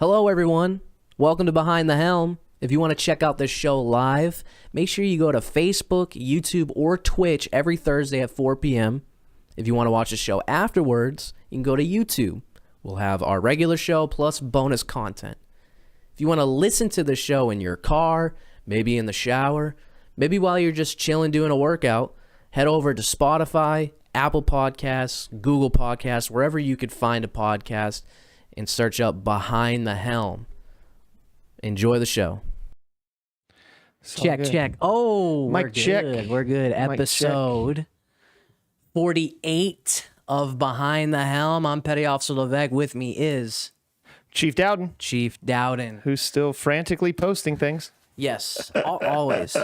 Hello, everyone. Welcome to Behind the Helm. If you want to check out this show live, make sure you go to Facebook, YouTube, or Twitch every Thursday at 4 p.m. If you want to watch the show afterwards, you can go to YouTube. We'll have our regular show plus bonus content. If you want to listen to the show in your car, maybe in the shower, maybe while you're just chilling doing a workout, head over to Spotify, Apple Podcasts, Google Podcasts, wherever you could find a podcast, and search up Behind the Helm. Enjoy the show. Check. Oh, Mic we're check. good. We're good. Mic Episode 48 of Behind the Helm. I'm Petty Officer Levesque. With me is Chief Dowden, Chief Dowden. who's still frantically posting things. Yes, always.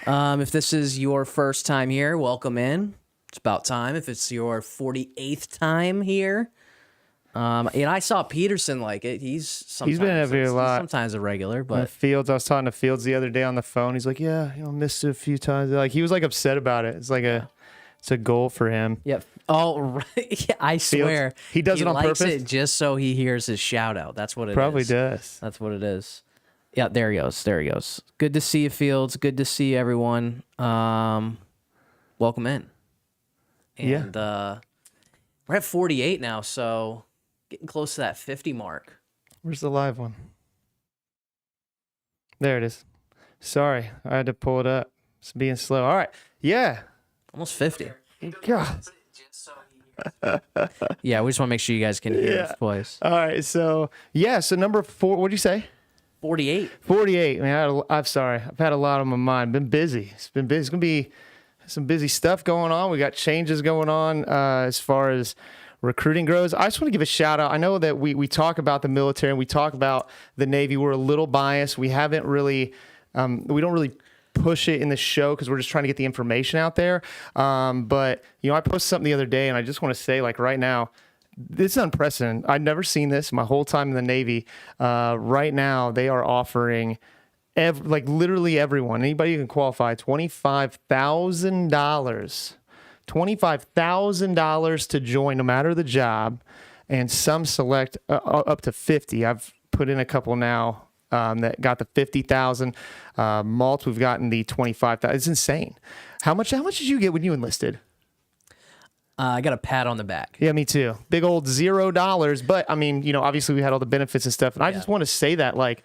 If this is your first time here, welcome in. It's about time. If it's your 48th time here, I saw Peterson like it. He's been over here a lot. Sometimes a regular, but Fields, I was talking to Fields the other day on the phone. He's like, "Yeah, missed it a few times." Like he was like upset about it. It's like it's a goal for him. yep. Oh, right. Yeah, I swear He does it on likes purpose? it just so he hears his shout out. That's what it Probably is. does. That's what it is. Yeah, there he goes. There he goes. Good to see you, Fields. Good to see everyone. Welcome in. And we're at 48 now, so getting close to that 50 mark. Where's the live one? There it is. Sorry, I had to pull it up. It's being slow. All right. Yeah. Almost 50. God. Yeah, we just want to make sure you guys can hear his voice. All right. So number 4. What'd you say? 48. 48. Man, I'm sorry. I've had a lot on my mind. Been busy. It's been busy. It's gonna be some busy stuff going on. We got changes going on as far as recruiting grows. I just want to give a shout out. I know that we talk about the military and we talk about the Navy. We're a little biased. We haven't really, we don't really push it in the show because we're just trying to get the information out there. But I posted something the other day and I just want to say, like, right now, this is unprecedented. I've never seen this my whole time in the Navy. Right now, they are offering literally everyone, anybody who can qualify, $25,000. $25,000 to join, no matter the job, and some select up to 50. I've put in a couple now that got the 50,000. Malt, we've gotten the 25,000. It's insane. How much did you get when you enlisted? I got a pat on the back. Yeah, me too. Big old $0. But I mean, obviously we had all the benefits and stuff. And I just want to say that, like,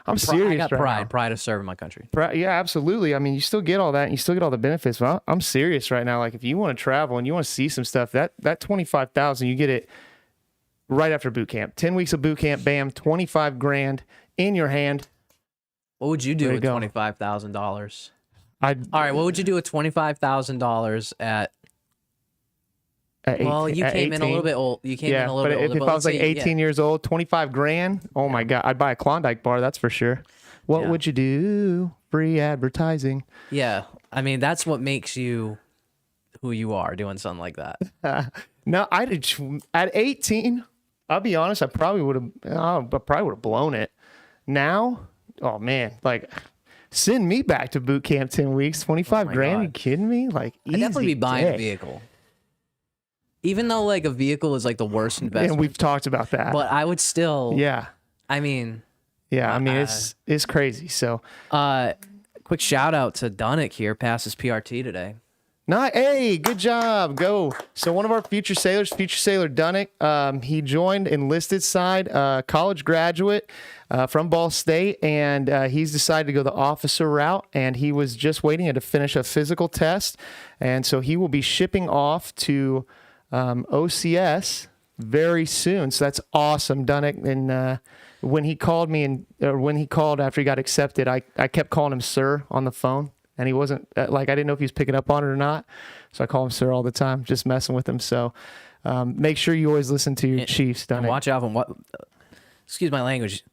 I'm serious. I got right now. pride of serving my country. Yeah, absolutely. I mean, you still get all that and you still get all the benefits. But I'm serious right now. Like, if you want to travel and you want to see some stuff, that 25,000, you get it right after boot camp. 10 weeks of boot camp, bam, 25 grand in your hand. What would you do There you with go. $25,000? All right, what would you do with $25,000 at? Well, you came in a little bit old. You came in a little bit older. If I was like 18 years old, 25 grand, oh my God, I'd buy a Klondike bar, that's for sure. What would you do? Free advertising. Yeah, I mean, that's what makes you who you are, doing something like that. No, at 18, I'll be honest, I probably would have blown it. Now, oh man, like, send me back to boot camp 10 weeks, 25 grand. God. You kidding me? Like, I'd definitely be buying a vehicle. Even though, like, a vehicle is like the worst investment. And we've talked about that. But I would still. Yeah. I mean. Yeah, I mean, it's crazy. So, quick shout out to Dunnick here, passed his PRT today. Hey, good job. Go. So one of our future sailor Dunnick, he joined enlisted side, college graduate from Ball State, and he's decided to go the officer route, and he was just waiting to finish a physical test, and so he will be shipping off to OCS very soon. So that's awesome, Dunnick. And when he called me when he called after he got accepted, I kept calling him sir on the phone. And he wasn't I didn't know if he was picking up on it or not. So I call him sir all the time, just messing with him. So make sure you always listen to your chiefs, Dunnick. And watch out for excuse my language.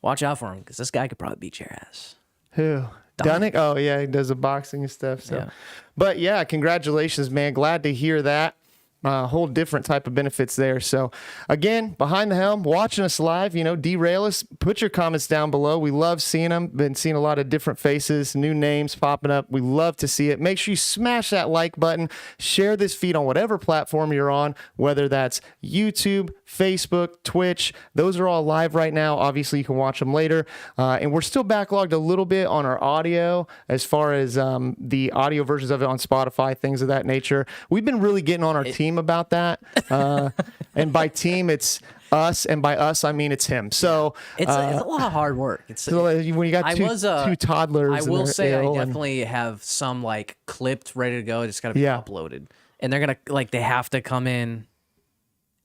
Watch out for him, because this guy could probably beat your ass. Who? Dunnick? Oh, yeah, he does the boxing and stuff. So, But yeah, congratulations, man. Glad to hear that. whole different type of benefits there. So again, behind the helm, watching us live, derail us, put your comments down below. We love seeing them. Been seeing a lot of different faces, new names popping up. We love to see it. Make sure you smash that like button, share this feed on whatever platform you're on, whether that's YouTube, Facebook, Twitch. Those are all live right now. Obviously you can watch them later. And we're still backlogged a little bit on our audio as far as the audio versions of it on Spotify, things of that nature. We've been really getting on our team about that. And by team, it's us. And by us, I mean it's him. So it's a lot of hard work. So when you got two toddlers. I will say I definitely have some like clipped, ready to go. Just got to be uploaded. And they're going to they have to come in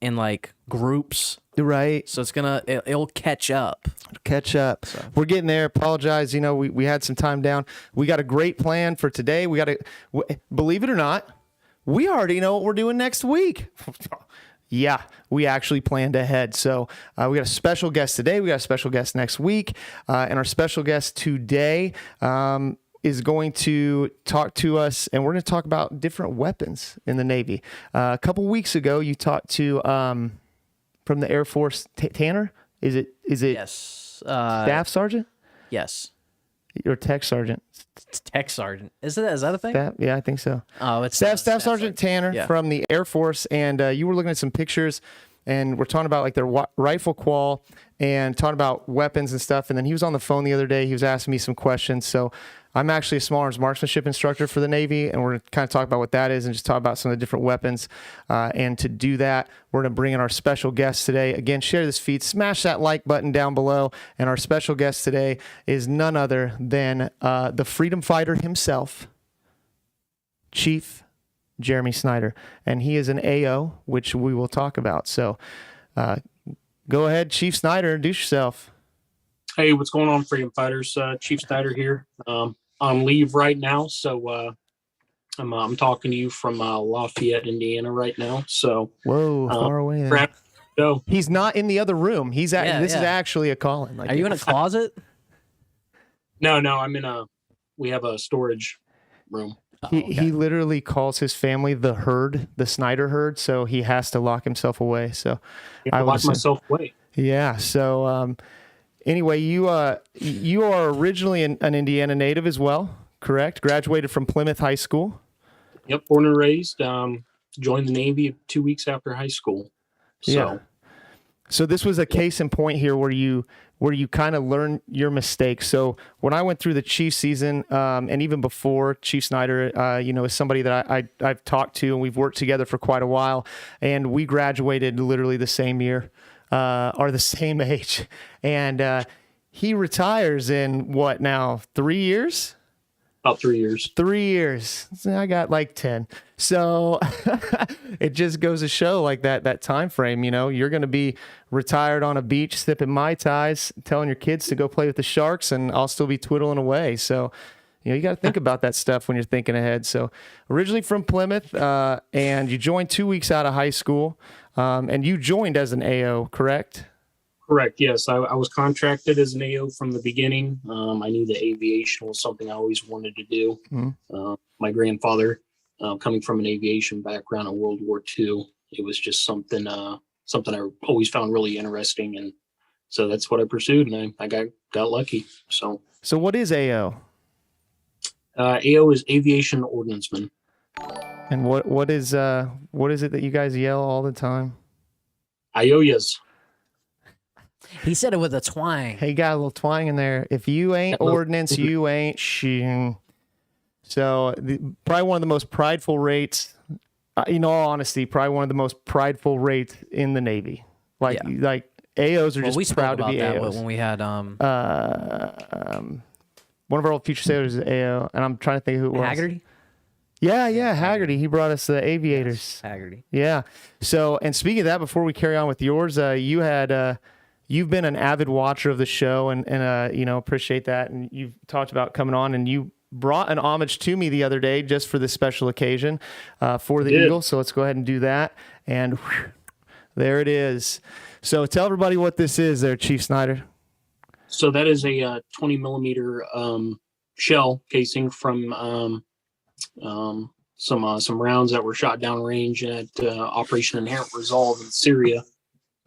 like groups. Right. So it'll catch up. So. We're getting there. Apologize. We had some time down. We got a great plan for today. Believe it or not, we already know what we're doing next week. Yeah, we actually planned ahead. So we got a special guest today. We got a special guest next week. And our special guest today is going to talk to us, and we're going to talk about different weapons in the Navy. A couple weeks ago, you talked to from the Air Force, Tanner. Is it? Yes. Staff Sergeant? Yes. Or Tech Sergeant? Tech Sergeant. Is that a thing? Yeah, I think so. Oh, it's Staff Sergeant Tanner from the Air Force, and you were looking at some pictures, and we're talking about like their rifle qual and talking about weapons and stuff. And then he was on the phone the other day. He was asking me some questions. So I'm actually a small arms marksmanship instructor for the Navy, and we're going to kind of talk about what that is and just talk about some of the different weapons. And to do that, we're going to bring in our special guest today. Again, share this feed, smash that like button down below. And our special guest today is none other than the freedom fighter himself, Chief Jeremy Snyder. And he is an AO, which we will talk about. So go ahead, Chief Snyder, introduce yourself. Hey, what's going on, freedom fighters? Chief Snyder here. On leave right now, so I'm talking to you from Lafayette, Indiana, right now. So whoa, far away. There. Go. He's not in the other room. This is actually a call-in. Are you in a closet? No, I'm in we have a storage room. He literally calls his family the herd, the Snyder herd, so he has to lock himself away. So I lock myself away. Yeah. So anyway, you are originally an Indiana native as well, correct? Graduated from Plymouth High School. Yep, born and raised. Joined the Navy 2 weeks after high school. So. Yeah. So this was a case in point here where you kind of learn your mistakes. So when I went through the Chief season, and even before, Chief Snyder, is somebody that I've talked to, and we've worked together for quite a while, and we graduated literally the same year, or the same age, and he retires in what now? 3 years? About 3 years. 3 years. I got like 10. So it just goes to show like that time frame, you're going to be retired on a beach, sipping Mai Tais, telling your kids to go play with the sharks, and I'll still be twiddling away. So, you got to think about that stuff when you're thinking ahead. So originally from Plymouth, and you joined 2 weeks out of high school, and you joined as an AO, correct? Correct. Yes, I was contracted as an AO from the beginning. I knew that aviation was something I always wanted to do. Mm-hmm. My grandfather, coming from an aviation background in World War II, it was just something I always found really interesting, and so that's what I pursued, and I got lucky. So what is AO? AO is Aviation Ordnanceman. And what is it that you guys yell all the time? IOYAs. He said it with a twang. He got a little twang in there. If you ain't ordnance, you ain't shooting. So probably one of the most prideful rates, in all honesty, probably one of the most prideful rates in the Navy. Like AOs are just proud to be AOs. When we had one of our old future sailors is AO, and I'm trying to think who it was. Haggerty? Yeah, Haggerty. He brought us the aviators. Yes, Haggerty. Yeah. So, and speaking of that, before we carry on with yours, you've been an avid watcher of the show, and appreciate that. And you've talked about coming on, and you brought an homage to me the other day just for this special occasion for the Eagle. So let's go ahead and do that. And whew, there it is. So tell everybody what this is there, Chief Snyder. So that is a 20 millimeter shell casing from some rounds that were shot downrange at Operation Inherent Resolve in Syria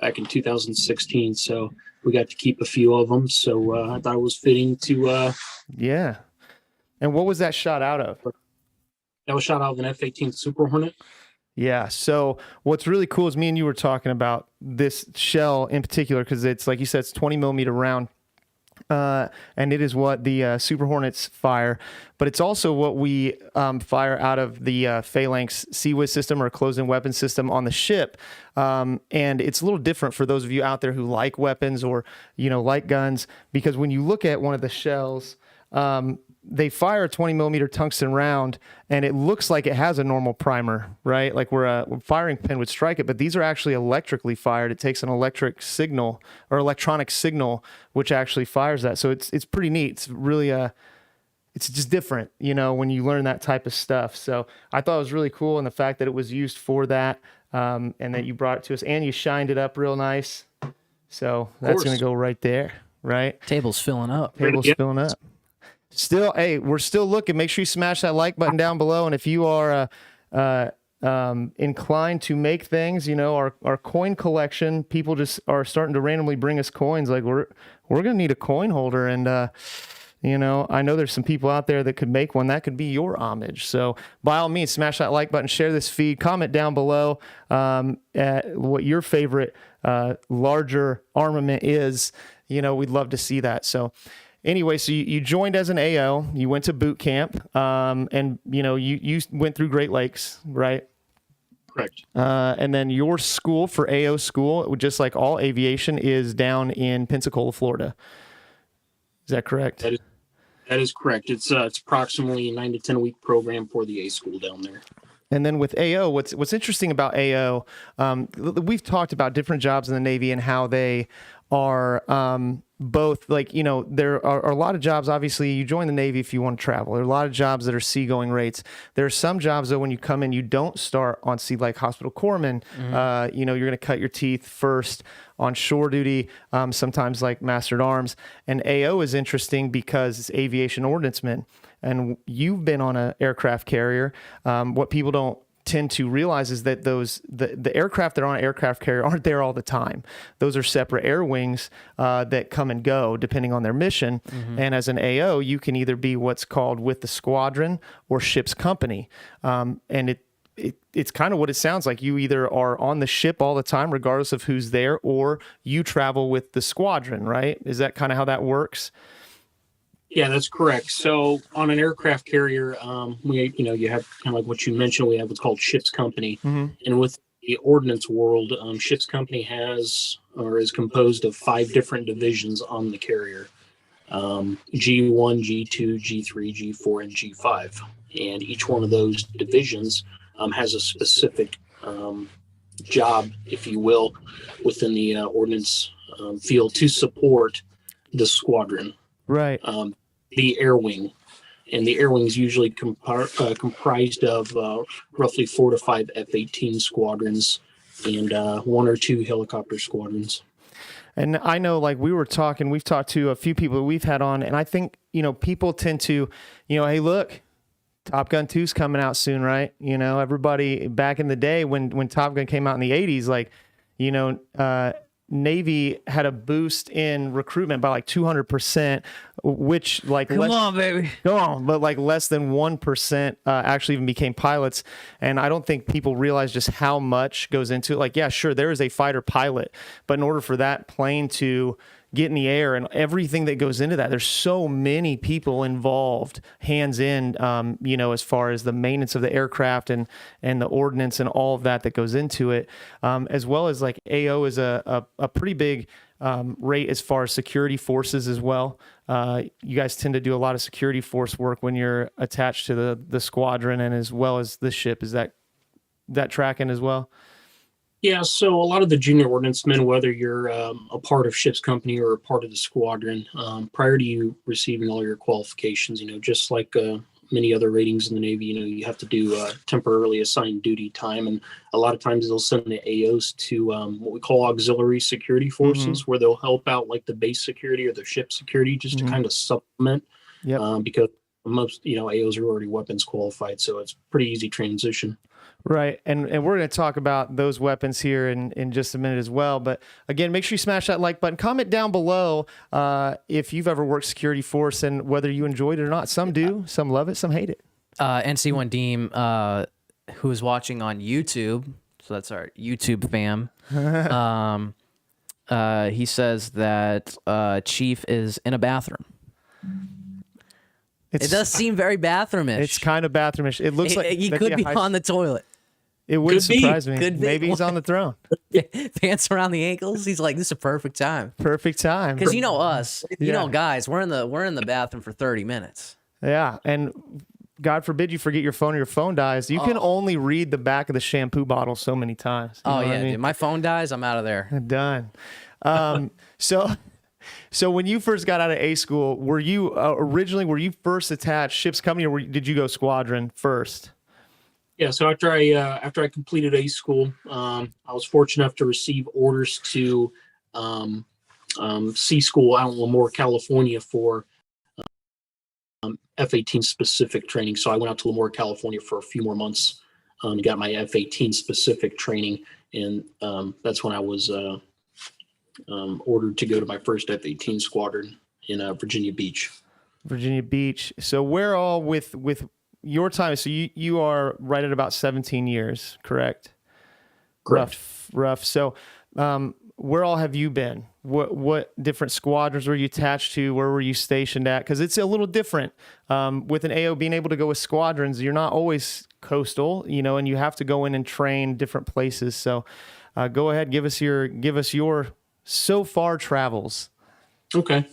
back in 2016. So we got to keep a few of them. So I thought it was fitting to. Yeah. And what was that shot out of? That was shot out of an F-18 Super Hornet. Yeah. So what's really cool is me and you were talking about this shell in particular, because it's like you said, it's 20 millimeter round. And it is what the Super Hornets fire, but it's also what we fire out of the Phalanx CWIS system, or closed-in weapon system on the ship. And it's a little different for those of you out there who like weapons or, like guns, because when you look at one of the shells, they fire a 20 millimeter tungsten round, and it looks like it has a normal primer, right? Like where a firing pin would strike it, but these are actually electrically fired. It takes an electric signal or electronic signal, which actually fires that. So it's pretty neat. It's really it's just different, when you learn that type of stuff. So I thought it was really cool, and the fact that it was used for that, and that you brought it to us, and you shined it up real nice. So that's going to go right there, right? Table's filling up. Table's filling up. Still, hey, we're still looking. Make sure you smash that like button down below. And if you are inclined to make things, our coin collection, people just are starting to randomly bring us coins. Like we're gonna need a coin holder, and I know there's some people out there that could make one. That could be your homage. So by all means, smash that like button, share this feed, comment down below at what your favorite larger armament is. We'd love to see that. So. Anyway, so you joined as an AO, you went to boot camp, and you went through Great Lakes, right? Correct. And then your school for AO school, just like all aviation, is down in Pensacola, Florida. Is that correct? That is correct. It's approximately a 9 to 10 week program for the A school down there. And then with AO, what's interesting about AO, we've talked about different jobs in the Navy and how they are both, like, there are a lot of jobs. Obviously, you join the Navy if you want to travel. There are a lot of jobs that are seagoing rates. There are some jobs, though, when you come in, you don't start on sea, like hospital corpsman. Mm-hmm. You're going to cut your teeth first on shore duty, sometimes like master at arms. And AO is interesting because it's aviation ordnanceman. And you've been on an aircraft carrier. What people don't tend to realize is that the aircraft that are on an aircraft carrier aren't there all the time. Those are separate air wings that come and go depending on their mission. Mm-hmm. And as an AO, you can either be what's called with the squadron or ship's company. And it's kind of what it sounds like. You either are on the ship all the time, regardless of who's there, or you travel with the squadron, right? Is that kind of how that works? Yeah, that's correct. So on an aircraft carrier, you have kind of like what you mentioned, we have what's called ship's company. Mm-hmm. And with the ordnance world, ship's company is composed of 5 different divisions on the carrier. G1, G2, G3, G4, and G5. And each one of those divisions has a specific job, if you will, within the ordnance field to support the squadron. Right. The air wing, and the air wing is usually comprised of roughly 4 to 5 F-18 squadrons and 1 or 2 helicopter squadrons. And I know, like we've talked to a few people that we've had on, and I think, people tend to, hey, look, Top Gun 2's coming out soon, right? Everybody back in the day when Top Gun came out in the 80s, like, Navy had a boost in recruitment by like 200%, which like come on, baby, go on, but like less than 1% actually even became pilots. And I don't think people realize just how much goes into it. Like, yeah, sure, there is a fighter pilot, but in order for that plane to get in the air and everything that goes into that, there's so many people involved, hands in, as far as the maintenance of the aircraft and the ordnance and all of that goes into it, as well as like AO is a pretty big rate as far as security forces as well. You guys tend to do a lot of security force work when you're attached to the squadron and as well as the ship. Is that tracking as well? Yeah, so a lot of the junior ordnancemen, whether you're a part of ship's company or a part of the squadron, prior to you receiving all your qualifications, just like many other ratings in the Navy, you have to do temporarily assigned duty time. And a lot of times they'll send the AOs to what we call auxiliary security forces, mm-hmm. where they'll help out like the base security or the ship security just mm-hmm. to kind of supplement. Yep. Because most, AOs are already weapons qualified, so it's pretty easy transition. Right. And we're going to talk about those weapons here in just a minute as well. But again, make sure you smash that like button. Comment down below if you've ever worked security force and whether you enjoyed it or not. Some do, some love it, some hate it. NC1 Deem, who is watching on YouTube, so that's our YouTube fam, he says that Chief is in a bathroom. It does seem very bathroomish. It's kind of bathroomish. It looks like he could be on the toilet. It wouldn't surprise me. Could be. Maybe he's on the throne. Pants around the ankles. He's like, this is a perfect time. Perfect time. Because you know us, guys, we're in the bathroom for 30 minutes. Yeah, and God forbid you forget your phone or your phone dies. You can only read the back of the shampoo bottle so many times. You know what I mean? Dude, my phone dies, I'm out of there. Done. So when you first got out of A school, were you originally first attached ship's company, or did you go squadron first? Yeah, so after I completed A school, I was fortunate enough to receive orders to C school out in Lemoore, California for F-18 specific training. So I went out to Lemoore, California for a few more months and got my F-18 specific training, and that's when I was ordered to go to my first F-18 squadron in Virginia Beach. Virginia Beach. So where all with your time? So you are right at about 17 years, correct? Correct. Rough. So where all have you been? What different squadrons were you attached to? Where were you stationed at? Because it's a little different with an AO being able to go with squadrons. You're not always coastal, and you have to go in and train different places. So go ahead, give us your so far travels. Okay.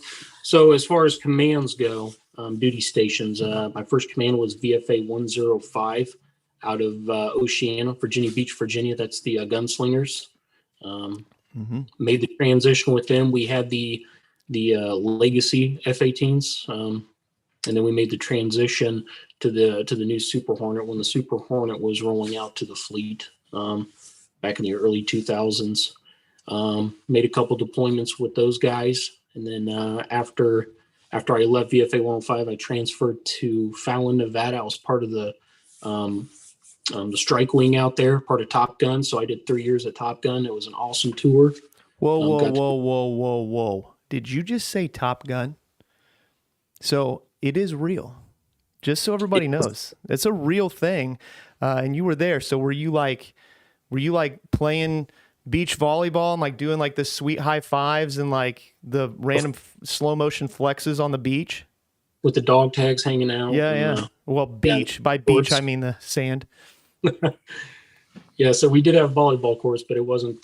So as far as commands go, duty stations, my first command was VFA 105 out of Oceana, Virginia Beach, Virginia. That's the gunslingers. Made the transition with them. We had the legacy F-18s, and then we made the transition to the new Super Hornet when the Super Hornet was rolling out to the fleet back in the early 2000s. Made a couple deployments with those guys, and then after I left VFA 105, I transferred to Fallon, Nevada. I was part of the strike wing out there, part of Top Gun. So I did 3 years at Top Gun. It was an awesome tour. Whoa. Did you just say Top Gun? So it is real. Just so everybody knows. It's a real thing. And you were there. So were you like playing beach volleyball and like doing like the sweet high fives and like the random slow motion flexes on the beach? With the dog tags hanging out. Yeah. Well, beach. Yeah, by beach, I mean the sand. Yeah, so we did have a volleyball course, but it wasn't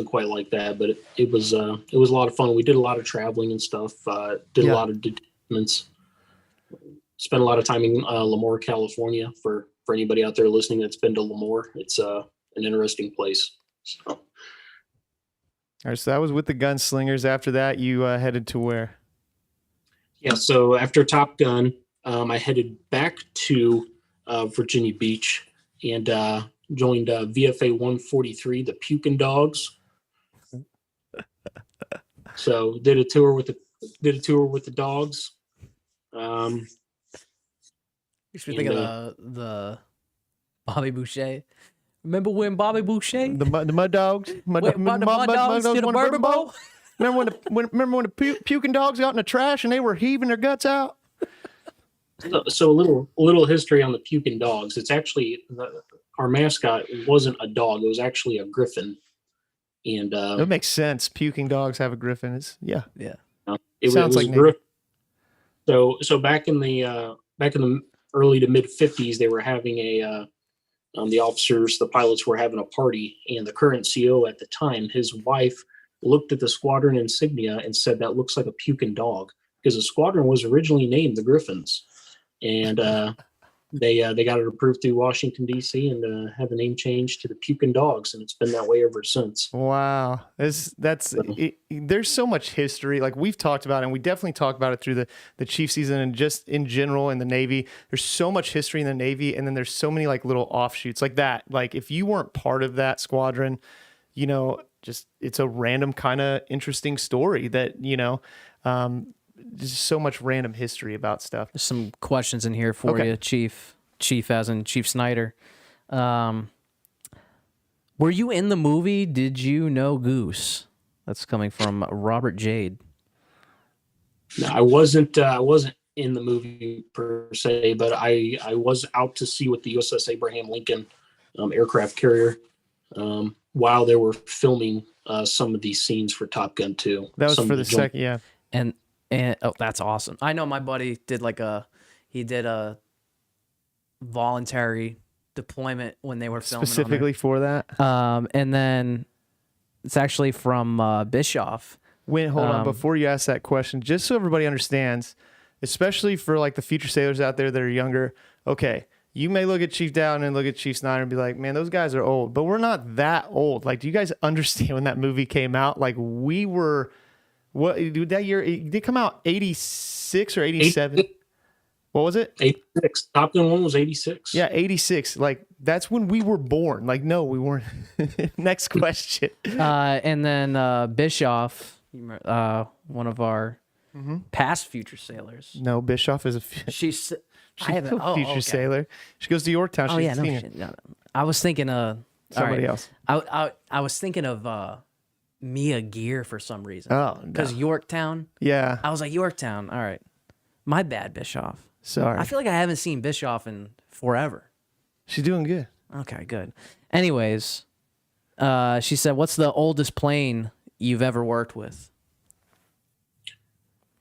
quite like that. But it was a lot of fun. We did a lot of traveling and stuff. Did a lot of detachments. Spent a lot of time in Lemoore, California. For anybody out there listening that's been to Lemoore, it's an interesting place. So. All right, so that was with the gunslingers. After that, you headed to where? Yeah, so after Top Gun, I headed back to Virginia Beach and joined VFA 143, the Puking Dogs. So did a tour with the dogs. You should think of the Bobby Boucher. Remember when Bobby Boucher? The mud dogs? The mud dogs did a bourbon bowl? Remember when the puking dogs got in the trash and they were heaving their guts out? So a little history on the Puking Dogs. It's actually our mascot wasn't a dog; it was actually a griffin. And that makes sense. Puking dogs have a griffin. Yeah. It sounds like griffin. So back in the early to mid 50s, they were having the officers, the pilots were having a party, and the current CO at the time, his wife looked at the squadron insignia and said, "That looks like a puking dog," because the squadron was originally named the Griffins, and they got it approved through Washington D.C. and had the name changed to the Puking Dogs, and it's been that way ever since. Wow, there's so much history. Like we've talked about, and we definitely talked about it through the Chief season and just in general in the Navy. There's so much history in the Navy, and then there's so many like little offshoots like that. Like if you weren't part of that squadron, just it's a random kind of interesting story that just so much random history about stuff. There's some questions in here for Okay. you, Chief. Chief as in Chief Snyder. Were you in the movie? Did you know Goose? That's coming from Robert Jade. No, I wasn't. I wasn't in the movie per se, but I was out to sea with the USS Abraham Lincoln aircraft carrier while they were filming some of these scenes for Top Gun 2. That was Some for of the joint- second, yeah. And oh, that's awesome. I know my buddy did he did a voluntary deployment when they were filming Specifically for that. and then it's actually from Bischoff. Hold on, before you ask that question, just so everybody understands, especially for like the future sailors out there that are younger, okay, you may look at Chief Dowden and look at Chief Snyder and be like, man, those guys are old, but we're not that old. Like, do you guys understand when that movie came out? Like, we were, what, dude, that year, it did come out 86 or 87? What was it? 86. Top Gun 1 was 86. Yeah, 86. Like, that's when we were born. Like, no, we weren't. Next question. And then Bischoff, one of our past future sailors. No, Bischoff is a She's she's a future sailor. She goes to Yorktown. She's Oh yeah, a no, senior. shit, no. I was thinking Somebody else. I was thinking of Mia Gear for some reason. Oh, no. Because Yorktown. Yeah. I was like, Yorktown. All right. My bad, Bischoff. Sorry. I feel like I haven't seen Bischoff in forever. She's doing good. Okay, good. Anyways, she said, what's the oldest plane you've ever worked with?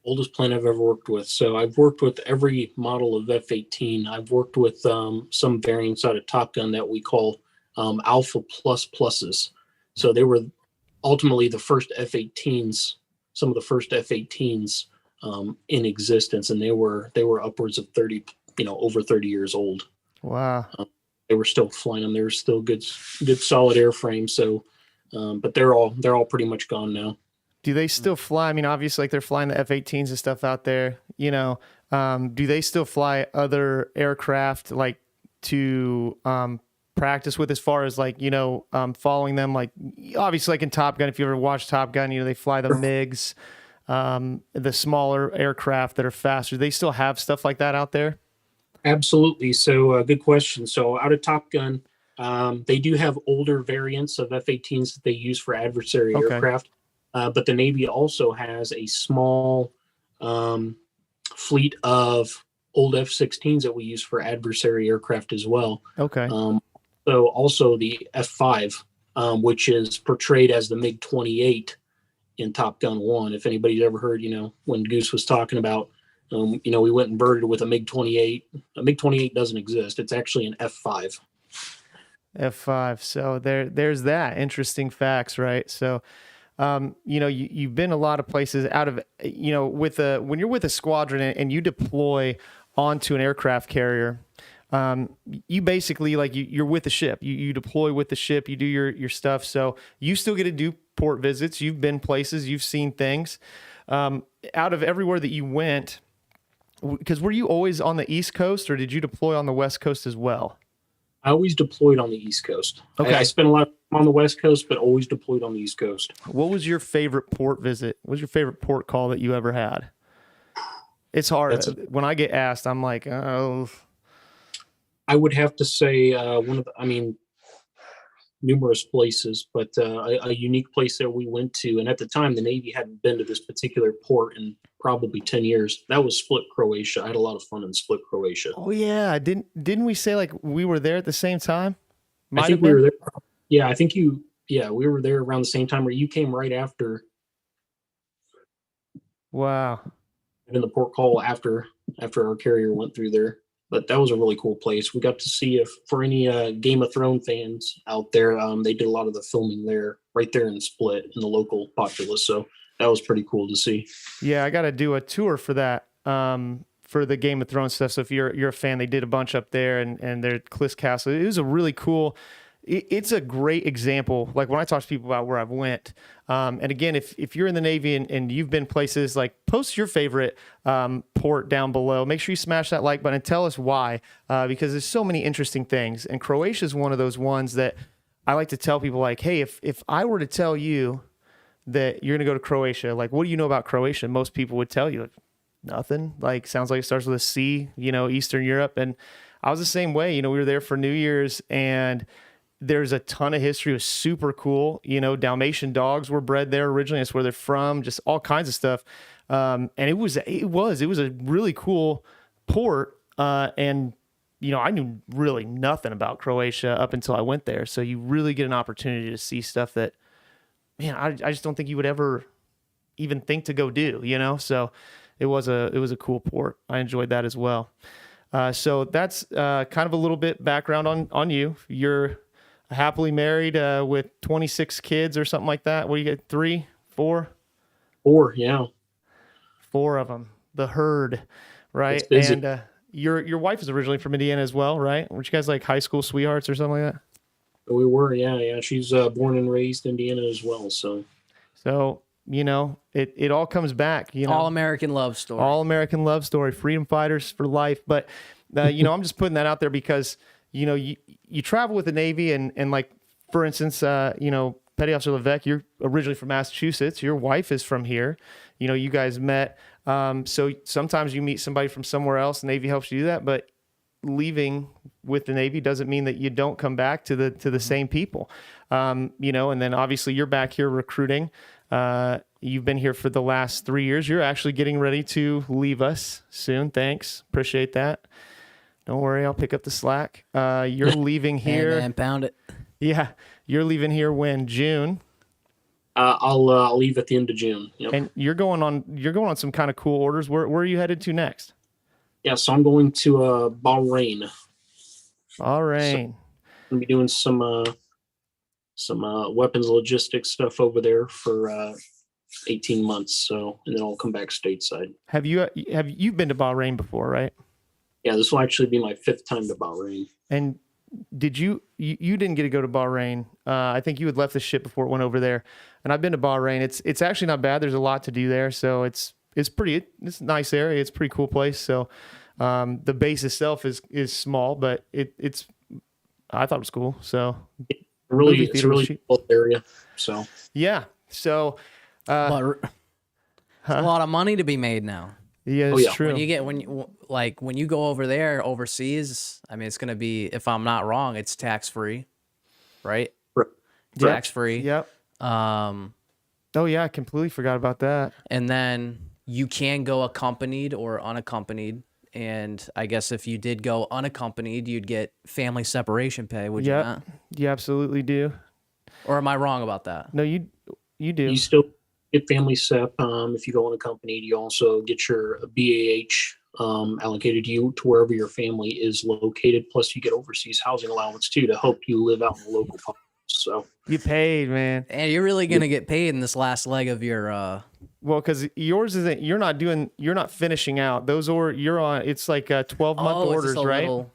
Oldest plane I've ever worked with. So I've worked with every model of F-18. I've worked with some variants out of Top Gun that we call Alpha Plus Pluses. So they were ultimately the first F-18s, some of the first F-18s in existence, and they were upwards of 30, over 30 years old. Wow. They were still flying them. They were still good solid airframe. So, but they're all pretty much gone now. Do they still fly? I mean, obviously, like they're flying the F-18s and stuff out there. Do they still fly other aircraft like to practice with, as far as like following them? Like obviously, like in Top Gun, if you ever watched Top Gun, they fly the MiGs, the smaller aircraft that are faster. They still have stuff like that out there. Absolutely. So good question. So out of Top Gun, they do have older variants of F-18s that they use for adversary aircraft. But the Navy also has a small fleet of old F-16s that we use for adversary aircraft as well. Okay. So also the F-5, which is portrayed as the MiG-28 in Top Gun 1. If anybody's ever heard, when Goose was talking about, we went and birded with a MiG-28. A MiG-28 doesn't exist. It's actually an F-5. F-5. So there's that. Interesting facts, right? So, you've been a lot of places out of, when you're with a squadron and you deploy onto an aircraft carrier, you basically you're with the ship. You deploy with the ship. You do your stuff. So you still get to do port visits. You've been places. You've seen things. Out of everywhere that you went, because were you always on the East Coast, or did you deploy on the West Coast as well? I always deployed on the East Coast. Okay. I spent a lot of time on the West Coast, but always deployed on the East Coast. What was your favorite port visit? What was your favorite port call that you ever had? It's hard. When I get asked, I'm like, oh. I would have to say numerous places, but a unique place that we went to, and at the time the Navy hadn't been to this particular port in probably 10 years. That was Split, Croatia. I had a lot of fun in Split, Croatia. Oh yeah, didn't we say like we were there at the same time? I think we were there. Yeah, I think we were there around the same time, or you came right after. Wow. In the port call after our carrier went through there. But that was a really cool place. We got to see, if for any Game of Thrones fans out there, they did a lot of the filming there, right there in Split, in the local populace. So that was pretty cool to see. Yeah, I got to do a tour for that, for the Game of Thrones stuff. So if you're a fan, they did a bunch up there, and they're at Cliff's Castle. It was a really cool. It's a great example. Like when I talk to people about where I've went, and again, if you're in the Navy and you've been places, like post your favorite port down below. Make sure you smash that like button and tell us why, because there's so many interesting things. And Croatia is one of those ones that I like to tell people, like, hey, if I were to tell you that you're going to go to Croatia, like, what do you know about Croatia? Most people would tell you, like, nothing. Like, sounds like it starts with a C, Eastern Europe. And I was the same way. We were there for New Year's, and there's a ton of history. It was super cool. Dalmatian dogs were bred there originally. That's where they're from, just all kinds of stuff. And it was a really cool port. And I knew really nothing about Croatia up until I went there. So you really get an opportunity to see stuff that, man, I just don't think you would ever even think to go do, So it was a cool port. I enjoyed that as well. So that's kind of a little bit background on you. You're happily married with 26 kids or something like that. What do you get? 3, 4? 4, yeah. 4 of them. The herd, right? And your wife is originally from Indiana as well, right? Weren't you guys like high school sweethearts or something like that? We were, yeah. She's born and raised Indiana as well, so it all comes back. All American love story. All American love story. Freedom fighters for life. But I'm just putting that out there because you travel with the Navy, and like, for instance, Petty Officer Levesque, you're originally from Massachusetts. Your wife is from here. You guys met. So sometimes you meet somebody from somewhere else. The Navy helps you do that, but leaving with the Navy doesn't mean that you don't come back to the same people. And then obviously you're back here recruiting. You've been here for the last 3 years. You're actually getting ready to leave us soon. Thanks. Appreciate that. Don't worry, I'll pick up the slack. You're leaving here. Hey man, pound it. Yeah, you're leaving here when? June. I'll leave at the end of June. Yep. And you're going on some kind of cool orders. Where are you headed to next? Yeah, so I'm going to Bahrain. Bahrain. So I'm gonna be doing some weapons logistics stuff over there for 18 months. So, and then I'll come back stateside. Have you been to Bahrain before, right? Yeah, this will actually be my 5th time to Bahrain. And did you didn't get to go to Bahrain? I think you had left the ship before it went over there. And I've been to Bahrain. It's actually not bad. There's a lot to do there. So it's a nice area. It's a pretty cool place. So the base itself is small, but I thought it was cool. So it's a really cool area. So yeah. So But a lot of money to be made now. Yeah, it's true. When you go over there overseas, I mean, it's gonna be, if I'm not wrong, it's tax free, right? Tax free. Yep. Oh yeah, I completely forgot about that. And then you can go accompanied or unaccompanied. And I guess if you did go unaccompanied, you'd get family separation pay, would you not? You absolutely do. Or am I wrong about that? No, you do. You still get family SEP. If you go unaccompanied, you also get your BAH allocated to you to wherever your family is located. Plus, you get overseas housing allowance too to help you live out in the local pockets. So you paid, man. And you're really gonna get paid in this last leg of your. Well, because yours isn't. You're not finishing out those, or you're on. It's like 12-month orders, right?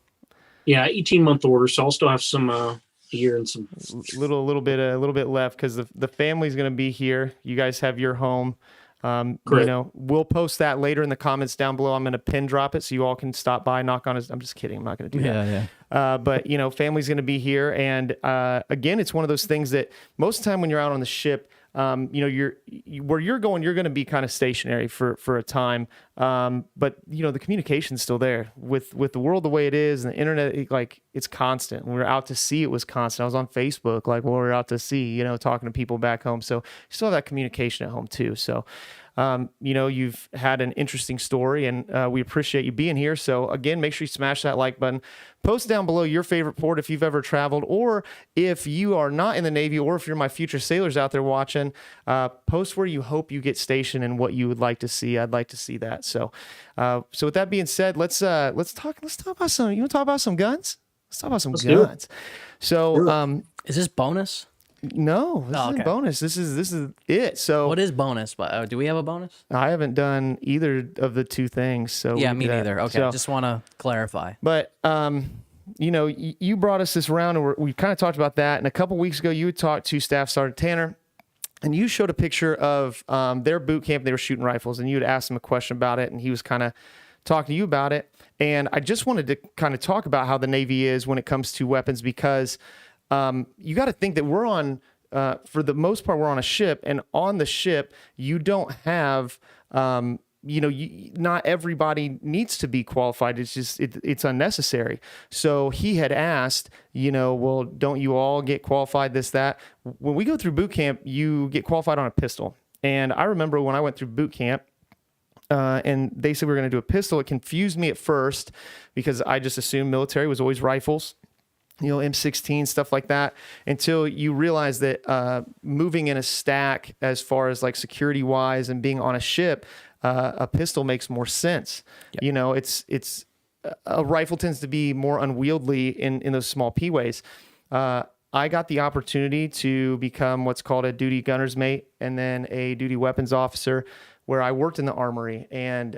Yeah, 18-month orders. So I'll still have some. A year and some little bit left because the family's going to be here. You guys have your home. We'll post that later in the comments down below. I'm going to pin drop it so you all can stop by, knock on his. I'm just kidding. I'm not going to do that. Yeah. But family's going to be here, and again, it's one of those things that most of the time when you're out on the ship, where you're going, you're going to be kind of stationary for a time. But the communication's still there with the world the way it is, and the internet, it's constant. When we were out to sea, it was constant. I was on Facebook, when we were out to sea, talking to people back home. So you still have that communication at home too. So, you've had an interesting story, and we appreciate you being here. So again, make sure you smash that like button. Post down below your favorite port if you've ever traveled, or if you are not in the Navy, or if you're my future sailors out there watching, post where you hope you get stationed and what you would like to see. I'd like to see that. So with that being said, let's talk about some. You want to talk about some guns? Let's talk about some guns. So is this bonus? No, this isn't bonus. This is it. So what is bonus? But do we have a bonus? I haven't done either of the two things. So yeah, me neither. Okay, so, just want to clarify. But you brought us this round, and we kind of talked about that. And a couple weeks ago, you had talked to Staff Sergeant Tanner, and you showed a picture of their boot camp. They were shooting rifles, and you had asked him a question about it, and he was kind of talking to you about it. And I just wanted to kind of talk about how the Navy is when it comes to weapons, because you got to think that we're on, for the most part, we're on a ship, and on the ship, you don't have not everybody needs to be qualified. It's just, it's unnecessary. So he had asked, well, don't you all get qualified, this, that? When we go through boot camp, you get qualified on a pistol. And I remember when I went through boot camp, and they said we were going to do a pistol, it confused me at first because I just assumed military was always rifles, M16, stuff like that, until you realize that moving in a stack as far as like security wise and being on a ship, a pistol makes more sense. Yep. It's a rifle tends to be more unwieldy in those small P-ways. I got the opportunity to become what's called a duty gunner's mate and then a duty weapons officer, where I worked in the armory and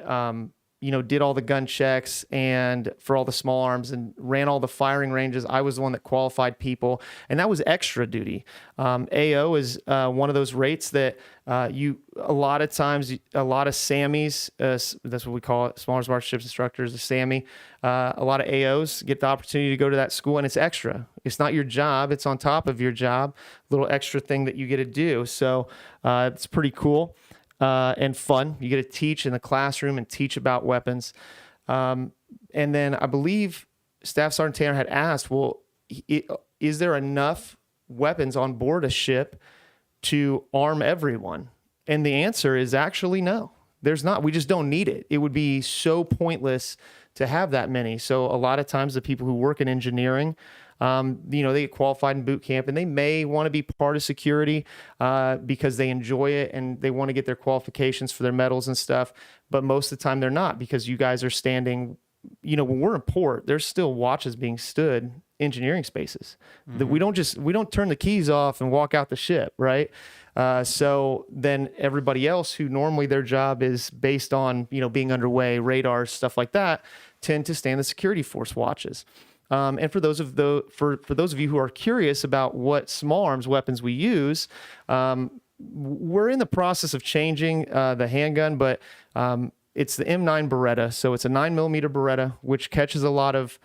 did all the gun checks and for all the small arms and ran all the firing ranges. I was the one that qualified people, and that was extra duty. AO is one of those rates that a lot of times, a lot of SAMIs, that's what we call it, Small Arms Marksmanship Instructors, the SAMI, a lot of AOs get the opportunity to go to that school, and it's extra. It's not your job. It's on top of your job, little extra thing that you get to do. So it's pretty cool. And fun. You get to teach in the classroom and teach about weapons. And then I believe Staff Sergeant Tanner had asked, well, is there enough weapons on board a ship to arm everyone? And the answer is actually no. There's not. We just don't need it. It would be so pointless to have that many. So a lot of times the people who work in engineering, they get qualified in boot camp and they may want to be part of security because they enjoy it and they want to get their qualifications for their medals and stuff. But most of the time they're not, because you guys are standing, when we're in port, there's still watches being stood engineering spaces. That we don't turn the keys off and walk out the ship, right? So then everybody else who normally their job is based on, being underway, radars, stuff like that, tend to stand the security force watches. And for those of you who are curious about what small arms weapons we use, we're in the process of changing the handgun, but it's the M9 Beretta. So it's a 9mm Beretta, which catches a lot of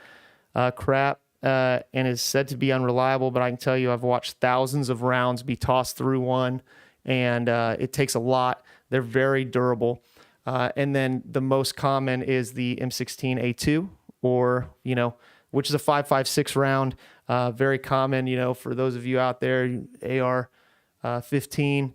crap and is said to be unreliable. But I can tell you, I've watched thousands of rounds be tossed through one, and it takes a lot. They're very durable. And then the most common is the M16A2, or which is a 5.56 round, very common, for those of you out there, AR 15,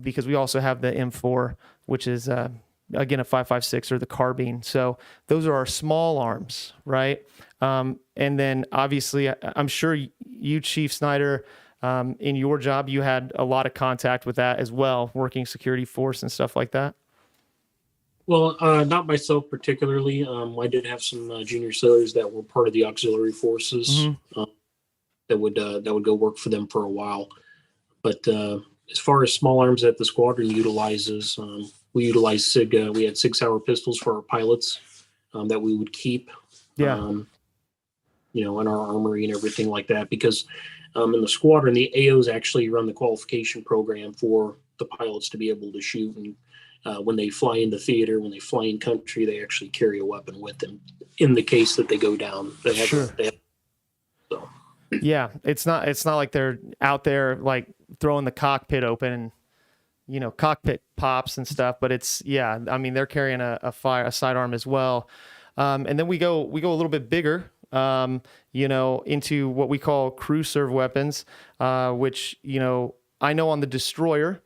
because we also have the M4, which is, again, a 5.56, or the carbine. So those are our small arms, right? And then obviously, I'm sure you, Chief Snyder, in your job, you had a lot of contact with that as well, working security force and stuff like that. Well, not myself particularly. I did have some junior sailors that were part of the auxiliary forces that would go work for them for a while. But as far as small arms that the squadron utilizes, we utilize SIG. We had 6-hour pistols for our pilots that we would keep, in our armory and everything like that. Because in the squadron, the AOs actually run the qualification program for the pilots to be able to shoot. And when they fly into theater, when they fly in country, they actually carry a weapon with them in the case that they go down. They have, so. Yeah, it's not like they're out there like throwing the cockpit open and cockpit pops and stuff. But they're carrying a sidearm as well. And then we go a little bit bigger, into what we call crew serve weapons, which I know on the destroyer.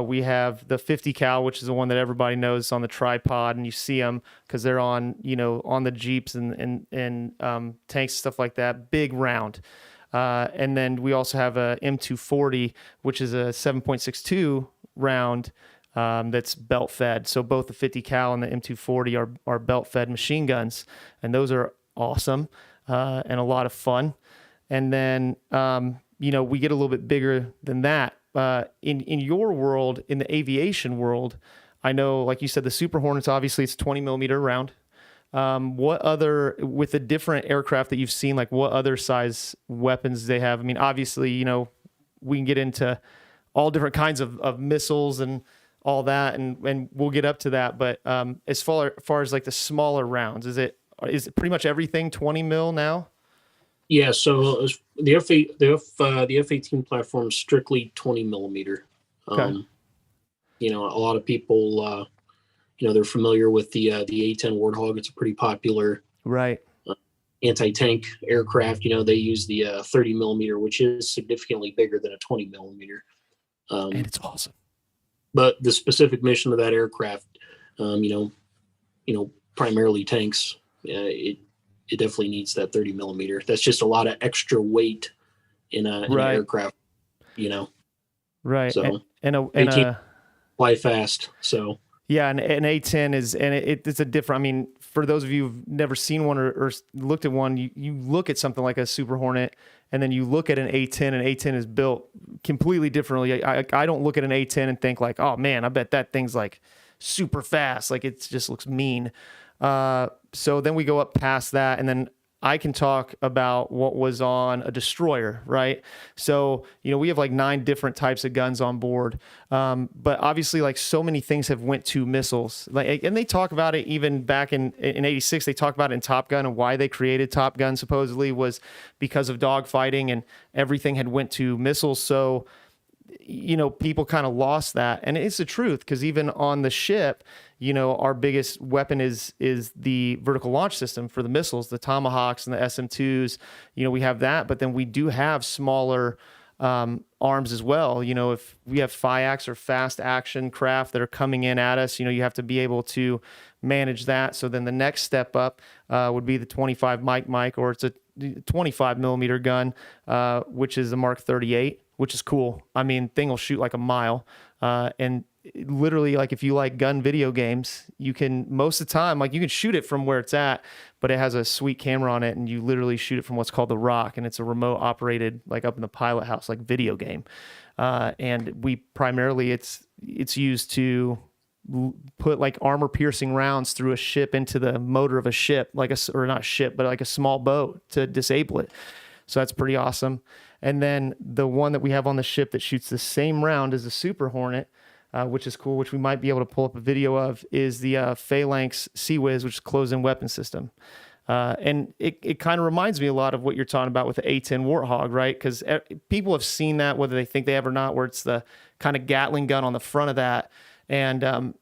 We have the 50 cal, which is the one that everybody knows on the tripod, and you see them because they're on the Jeeps and tanks, stuff like that. Big round. And then we also have a M240, which is a 7.62 round that's belt fed. So both the 50 cal and the M240 are belt fed machine guns, and those are awesome and a lot of fun. And then we get a little bit bigger than that. In your world, in the aviation world, I know, like you said, the Super Hornets, obviously it's 20mm round. What other, with the different aircraft that you've seen, like what other size weapons they have? I mean, obviously, we can get into all different kinds of missiles and all that, and we'll get up to that. But as far as like the smaller rounds, is it pretty much everything 20mm now? Yeah, so the F-18 platform is strictly 20mm. Okay. A lot of people, they're familiar with the A-10 Warthog. It's a pretty popular Right. Anti-tank aircraft. They use the 30 millimeter, which is significantly bigger than a 20 millimeter. And it's awesome. But the specific mission of that aircraft, primarily tanks, it definitely needs that 30 millimeter. That's just a lot of extra weight in an aircraft, Right. So and fly fast. So yeah, and an A-10 it's a different. I mean, for those of you who've never seen one or looked at one, you look at something like a Super Hornet, and then you look at an A-10, and A-10 is built completely differently. I don't look at an A-10 and think like, oh man, I bet that thing's like super fast. Like it just looks mean. So then we go up past that, and then I can talk about what was on a destroyer, right? So, we have like 9 different types of guns on board. But obviously like so many things have went to missiles. And they talk about it even back in 86, they talk about it in Top Gun, and why they created Top Gun supposedly was because of dogfighting, and everything had went to missiles. So, people kind of lost that. And it's the truth, because even on the ship, our biggest weapon is the vertical launch system for the missiles, the Tomahawks and the SM-2s. We have that, but then we do have smaller arms as well. If we have FIACs or fast action craft that are coming in at us, you have to be able to manage that. So then the next step up would be the 25 Mike, or it's a 25 millimeter gun, which is the Mark 38, which is cool. I mean, thing will shoot like a mile. And literally, like if you like gun video games, you can, most of the time, like you can shoot it from where it's at, but it has a sweet camera on it, and you literally shoot it from what's called the Rock, and it's a remote operated, like up in the pilot house, like video game. And we primarily, it's used to put like armor piercing rounds through a ship into the motor of a ship, or not ship, but like a small boat to disable it. So that's pretty awesome. And then the one that we have on the ship that shoots the same round as the Super Hornet, which is cool, which we might be able to pull up a video of, is the Phalanx Sea-Wiz, which is closed-in weapon system. And it kind of reminds me a lot of what you're talking about with the A-10 Warthog, right? Because people have seen that, whether they think they have or not, where it's the kind of Gatling gun on the front of that. And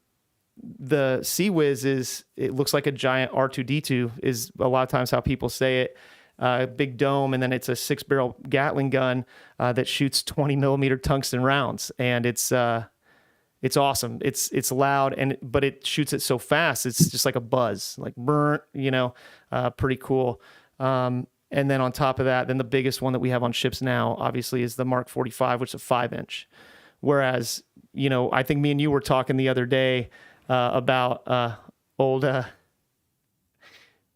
the Sea-Wiz it looks like a giant R2-D2 is a lot of times how people say it. Big dome, and then it's a 6-barrel Gatling gun that shoots 20 millimeter tungsten rounds, and it's awesome. It's loud, but it shoots it so fast. It's just like a buzz, like burnt, pretty cool. And then on top of that, then the biggest one that we have on ships now, obviously, is the Mark 45, which is a 5-inch. Whereas, I think me and you were talking the other day about old.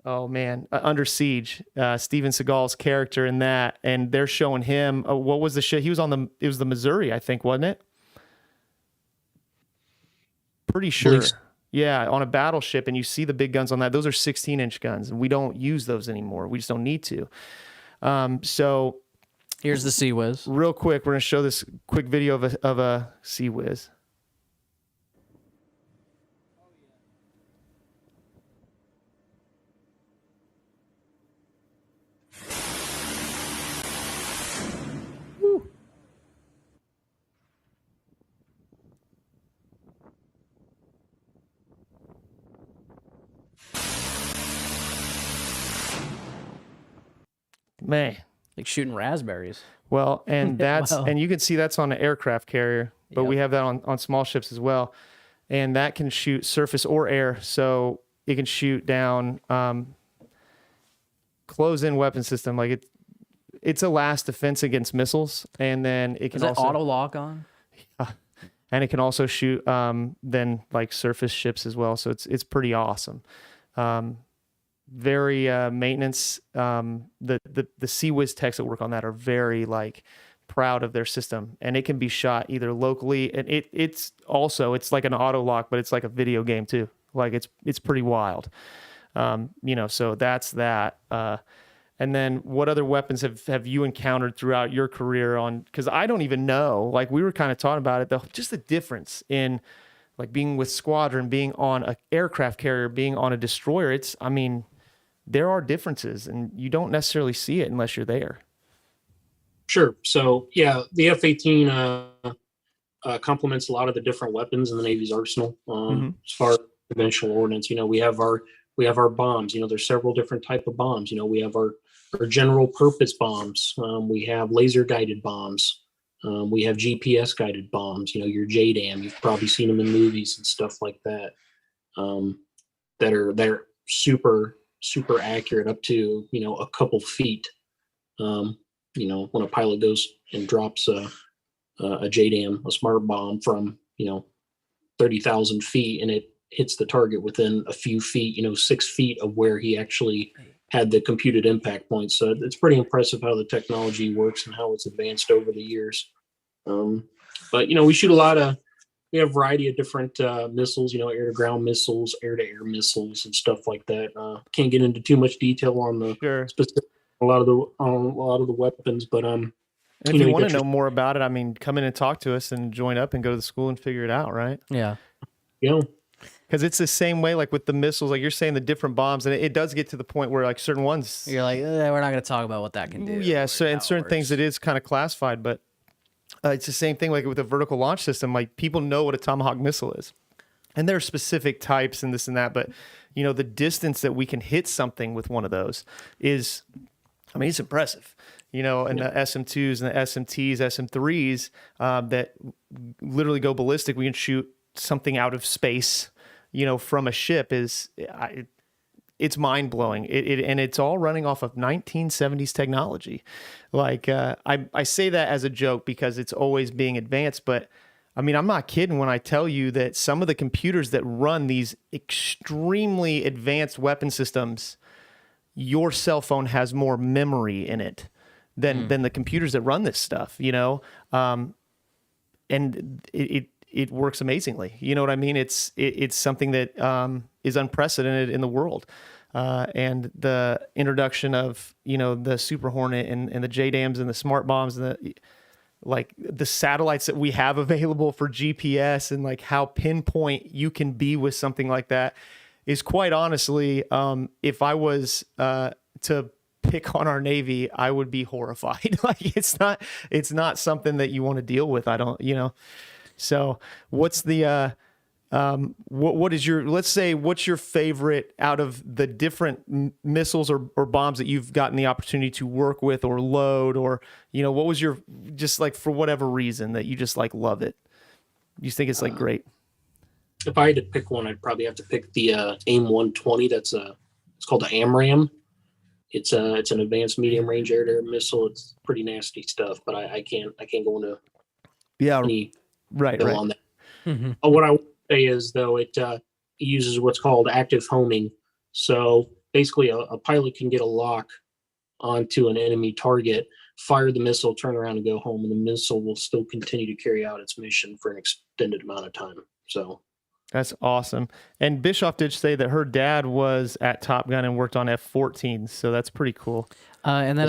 Oh man, Under Siege, Steven Seagal's character in that, and they're showing him. What was the shit? He was on it was the Missouri, I think, wasn't it? Pretty sure. Yeah, on a battleship, and you see the big guns on that. Those are 16-inch guns, and we don't use those anymore. We just don't need to. So here's the Sea-Wiz. Real quick, we're gonna show this quick video of a Sea-Wiz. Man, Like shooting raspberries. well, and that's Wow. and you can see that's on an aircraft carrier, but we have that on small ships as well, and that can shoot surface or air, so it can shoot down close-in weapon system. Like it's a last defense against missiles, and then it can Is that also auto lock on? and it can also shoot then like surface ships as well. So it's pretty awesome. Very maintenance. The Sea-Wiz techs that work on that are very like proud of their system, and it can be shot either locally, and it's like an auto lock, but it's like a video game too. Like it's pretty wild. So that's that. And then what other weapons have you encountered throughout your career on, because I don't even know, like we were kind of talking about it, just the difference in like being with Squadron, being on an aircraft carrier, being on a destroyer. There are differences, and you don't necessarily see it unless you're there. Sure. So yeah, the F-18 complements a lot of the different weapons in the Navy's arsenal. As far as conventional ordnance. We have our bombs. There's several different type of bombs. We have our general purpose bombs. We have laser guided bombs. We have GPS guided bombs. Your JDAM. You've probably seen them in movies and stuff like that. That are super super accurate up to a couple feet. When a pilot goes and drops a JDAM, a smart bomb from 30,000 feet, and it hits the target within a few feet, 6 feet of where he actually had the computed impact point. So it's pretty impressive how the technology works and how it's advanced over the years. But we have a variety of different missiles, air to ground missiles, air to air missiles, and stuff like that. Can't get into too much detail on the specific a lot of the weapons, but and if you want to know more about it, I mean, come in and talk to us and join up and go to the school and figure it out, right? Yeah. Because it's the same way, like with the missiles, like you're saying, the different bombs, and it does get to the point where like certain ones, you're like, we're not going to talk about what that can do. Yeah, so and certain things it is kind of classified, but it's the same thing like with a vertical launch system. Like people know what a Tomahawk missile is, and there are specific types and this and that, but the distance that we can hit something with one of those is, I mean, it's impressive. And the SM2s and the SMTs, SM3s that literally go ballistic. We can shoot something out of space, from a ship. It's mind blowing. And it's all running off of 1970s technology. Like I say that as a joke because it's always being advanced, but I mean, I'm not kidding when I tell you that some of the computers that run these extremely advanced weapon systems, your cell phone has more memory in it than the computers that run this stuff, and it works amazingly. You know what I mean? It's something that is unprecedented in the world. And the introduction of, the Super Hornet and the JDAMs and the smart bombs and the satellites that we have available for GPS and like how pinpoint you can be with something like that is quite honestly, if I was to pick on our Navy, I would be horrified. Like it's not something that you want to deal with. I don't, So what's the what is your, let's say, what's your favorite out of the different missiles or bombs that you've gotten the opportunity to work with or load, or what was your, just like for whatever reason that you just like love it, you think it's like great? If I had to pick one, I'd probably have to pick the AIM 120. It's called the AMRAAM. It's an advanced medium range air to air missile. It's pretty nasty stuff, but I can't go into any right on that. Mm-hmm. What I would say is though it uses what's called active homing. So basically, a pilot can get a lock onto an enemy target, fire the missile, turn around and go home, and the missile will still continue to carry out its mission for an extended amount of time. So. That's awesome. And Bischoff did say that her dad was at Top Gun and worked on F-14, so that's pretty cool. And then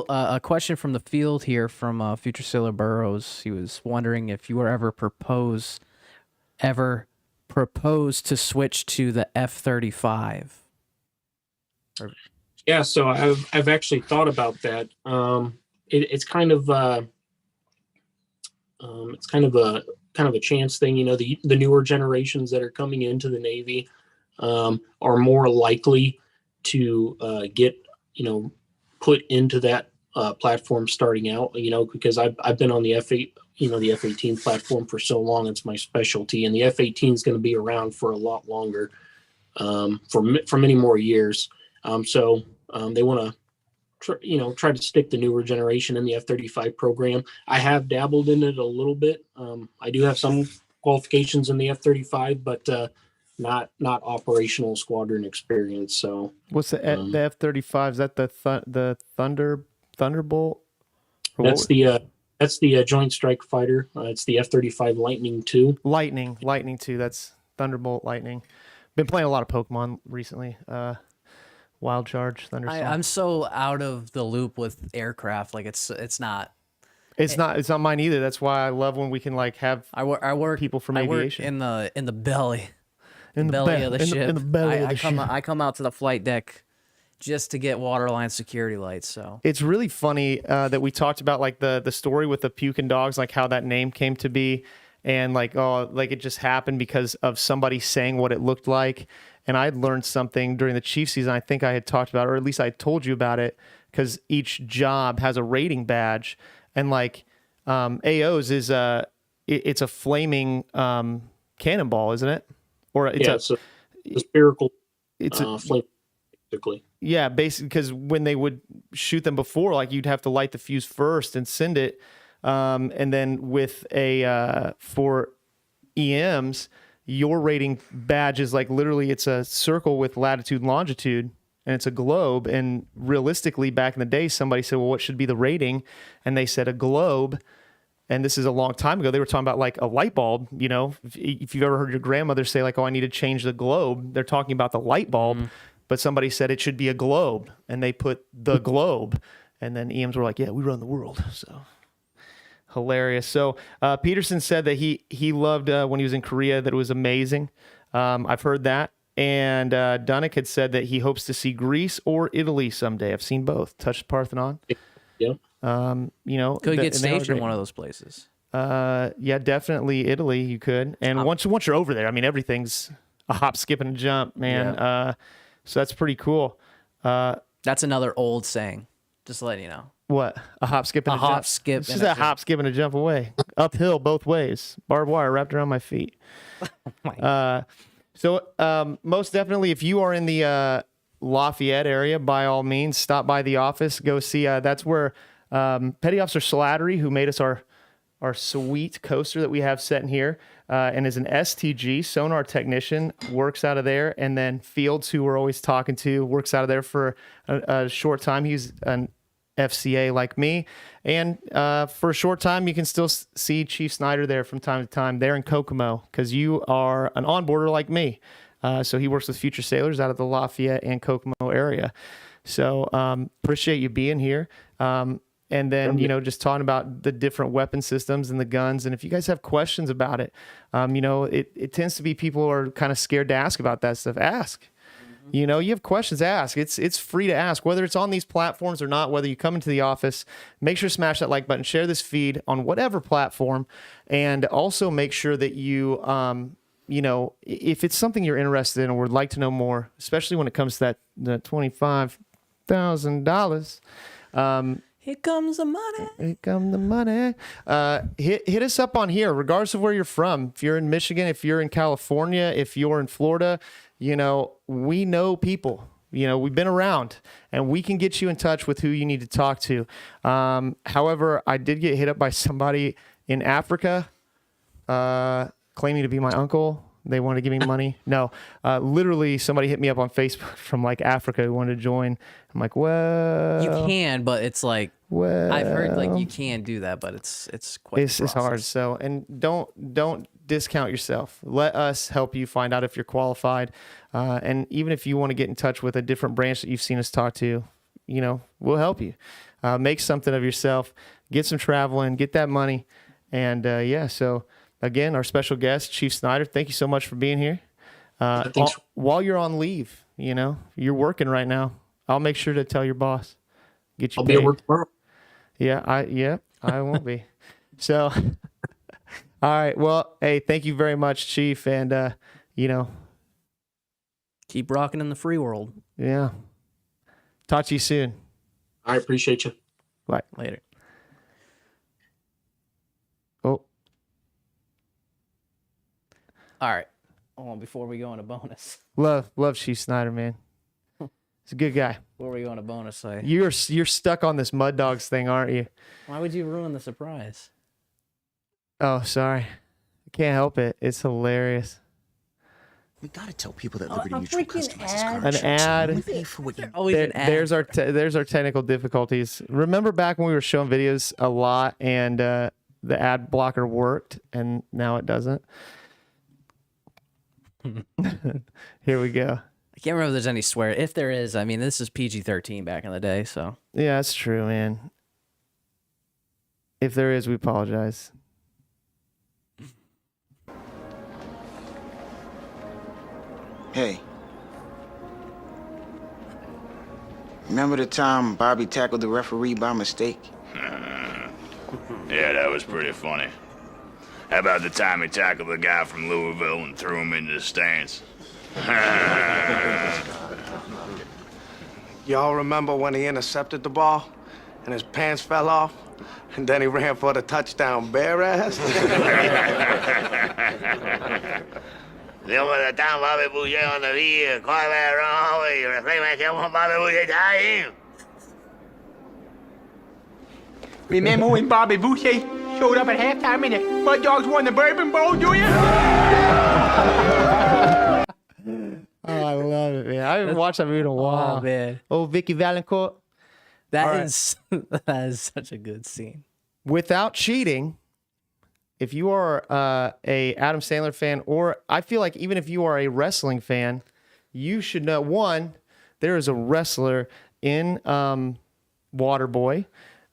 a question from the field here from Future Sailor Burrows. He was wondering if you were ever proposed to switch to the F-35. Yeah, so I've actually thought about that. It's kind of a chance thing. The newer generations that are coming into the Navy are more likely to get put into that platform starting out. Because I've been on the F8 the F-18 platform for so long. It's my specialty, and the F-18 is going to be around for a lot longer, for many more years. So they want to try to stick the newer generation in the F-35 program. I have dabbled in it a little bit. I do have some qualifications in the F-35, but not operational squadron experience. So what's the F-35? Is that the Thunderbolt? That's the Joint Strike Fighter. It's the F-35 Lightning II. Lightning II. That's Thunderbolt Lightning. Been playing a lot of Pokemon recently. Wild Charge, Thunderstorm. I'm so out of the loop with aircraft. Like it's not. It's not mine either. That's why I love when we can like have people from aviation. I work in the belly. In the belly of the ship. In the belly of the ship. I come out to the flight deck just to get waterline security lights. So it's really funny that we talked about like the story with the Puking Dogs, like how that name came to be. and like, oh, like it just happened because of somebody saying what it looked like. And I'd learned something during the Chiefs season. I think I had talked about, or at least I told you about it, because each job has a rating badge, and like AO's is it's a flaming cannonball, isn't it? Or it's a spherical. It's flame, basically. Yeah, basically, because when they would shoot them before, like you'd have to light the fuse first and send it, and then with a for EMs, your rating badge is like literally it's a circle with latitude and longitude, and it's a globe. And realistically, back in the day, somebody said, "Well, what should be the rating?" And they said a globe. And this is a long time ago. They were talking about like a light bulb. You know, if you've ever heard your grandmother say like, "Oh, I need to change the globe," they're talking about the light bulb. But somebody said it should be a globe, and they put the globe. And then EMs were like, "Yeah, we run the world." So hilarious. So Peterson said that he loved when he was in Korea, that it was amazing. I've heard that. And Dunnick had said that he hopes to see Greece or Italy someday. I've seen both. Touched Parthenon. Yeah. You know, Could get stationed in one of those places. Yeah, definitely Italy. You could, and once you're over there, I mean, everything's a hop, skip, and a jump, man. Yeah. So that's pretty cool. That's another old saying. Just to let you know. What? A hop, skip, and a jump. Hop, skip. It's just a hop, skip, and a jump away, uphill both ways. Barbed wire wrapped around my feet. Oh my God. So most definitely, if you are in the Lafayette area, by all means, stop by the office. Go see. That's where Petty Officer Slattery, who made us our sweet coaster that we have set in here, and is an STG sonar technician, works out of there. And then Fields, who we're always talking to, works out of there for a short time. He's an FCA like me. And for a short time, you can still see Chief Snyder there from time to time, there in Kokomo, because you are an onboarder like me. So he works with future sailors out of the Lafayette and Kokomo area. So appreciate you being here. And then, you know, just talking about the different weapon systems and the guns. And if you guys have questions about it, you know, it tends to be people who are kind of scared to ask about that stuff. Ask. You know, you have questions, ask. It's free to ask, whether it's on these platforms or not, whether you come into the office. Make sure to smash that like button, share this feed on whatever platform, and also make sure that you, you know, if it's something you're interested in or would like to know more, especially when it comes to that $25,000. Here comes the money. Here comes the money. Hit us up on here, regardless of where you're from. If you're in Michigan, if you're in California, if you're in Florida, you know, we know people. You know, we've been around, and we can get you in touch with who you need to talk to. However, I did get hit up by somebody in Africa claiming to be my uncle. They wanted to give me money. No, literally somebody hit me up on Facebook from like Africa who wanted to join. I'm like, well, You can, but it's like, well, I've heard like you can do that, but it's quite. it's hard. So, and don't discount yourself. Let us help you find out if you're qualified. And even if you want to get in touch with a different branch that you've seen us talk to, you know, we'll help you. Make something of yourself. Get some traveling. Get that money. And yeah, so. Again, our special guest, Chief Snyder, thank you so much for being here. While you're on leave, you know, you're working right now. I'll make sure to tell your boss. Get you I'll paid. be at work tomorrow. Yeah, I won't be. So, all right. Well, hey, thank you very much, Chief. And, you know. Keep rocking in the free world. Yeah. Talk to you soon. I appreciate you. Bye. Later. Oh. All right. Hold on, before we go into bonus. Love Chief Snyder, man. He's a good guy. Before we go into bonus, You're stuck on this Mud Dogs thing, aren't you? why would you ruin the surprise? Oh, sorry. I can't help it. It's hilarious. We gotta tell people that Liberty Mutual customizes car An insurance. ad. We pay for what you Always an ad. There's our technical difficulties. Remember back when we were showing videos a lot and the ad blocker worked, and now it doesn't. Here we go. I can't remember if there's any swear. If there is, I mean, this is PG-13 back in the day, so. Yeah, that's true, man. If there is, we apologize. Hey. Remember the time Bobby tackled the referee by mistake? Yeah, that was pretty funny. How about the time he tackled the guy from Louisville and threw him into the stands? Y'all remember when he intercepted the ball and his pants fell off? And then he ran for the touchdown bare ass? Luego de tan Bobby Boucher on the field, quarterback wrong way, reclamación from Bobby Boucher time. Remember when Bobby Boucher showed up at halftime and the Mud Dogs won the Bourbon Bowl, do you? Oh, I love it, man. I haven't watched that movie in a while. Oh, man. Oh, Vicky Valancourt. That is such a good scene. Without cheating, if you are a Adam Sandler fan, or I feel like even if you are a wrestling fan, you should know, one, there is a wrestler in Waterboy.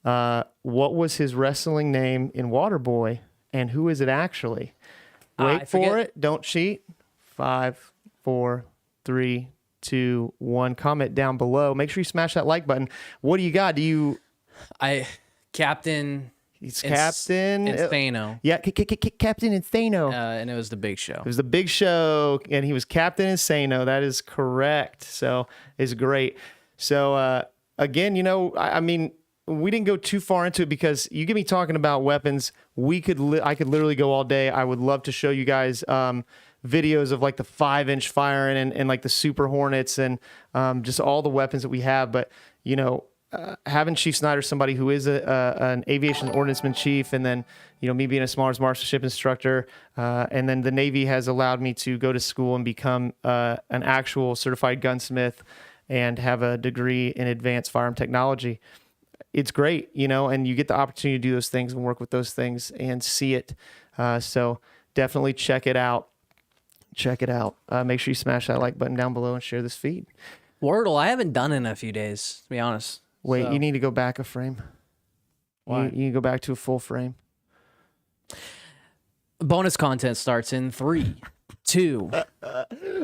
What was his wrestling name in Waterboy, and who is it actually? Wait for it. Don't cheat. 5, 4, 3, 2, 1. Comment down below. Make sure you smash that like button. What do you got? Captain. He's Captain Insano. Yeah, Captain Insano. And it was the Big Show. It was the Big Show, and he was Captain Insano. That is correct. So it's great. So again, I mean, we didn't go too far into it because you get me talking about weapons. I could literally go all day. I would love to show you guys videos of like the 5-inch firing and like the Super Hornets and just all the weapons that we have. But having Chief Snyder, somebody who is an aviation ordnanceman chief, and then me being a SMARS marksmanship instructor, and then the Navy has allowed me to go to school and become an actual certified gunsmith and have a degree in advanced firearm technology. It's great, and you get the opportunity to do those things and work with those things and see it. So definitely check it out. Check it out. Make sure you smash that like button down below and share this feed. Wordle, I haven't done it in a few days, to be honest. Wait, So- you need to go back a frame. Why? You need to go back to a full frame. Bonus content starts in 3, 2.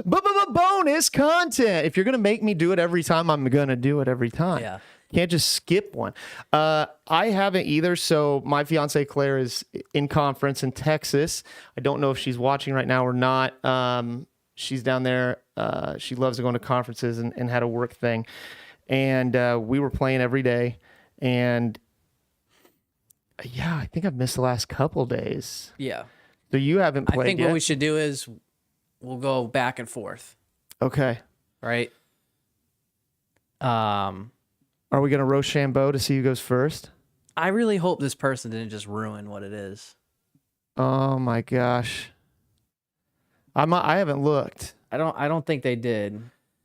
Bonus content. If you're going to make me do it every time, I'm going to do it every time. Yeah. Can't just skip one. I haven't either. So my fiance Claire is in conference in Texas. I don't know if she's watching right now or not. She's down there. She loves going to conferences and had a work thing. And we were playing every day. And yeah, I think I've missed the last couple days. Yeah. So you haven't played I think yet? what we should do is we'll go back and forth, Okay. right? Are we going to Rochambeau to see who goes first? I really hope this person didn't just ruin what it is. Oh my gosh. I haven't looked. I don't think they did.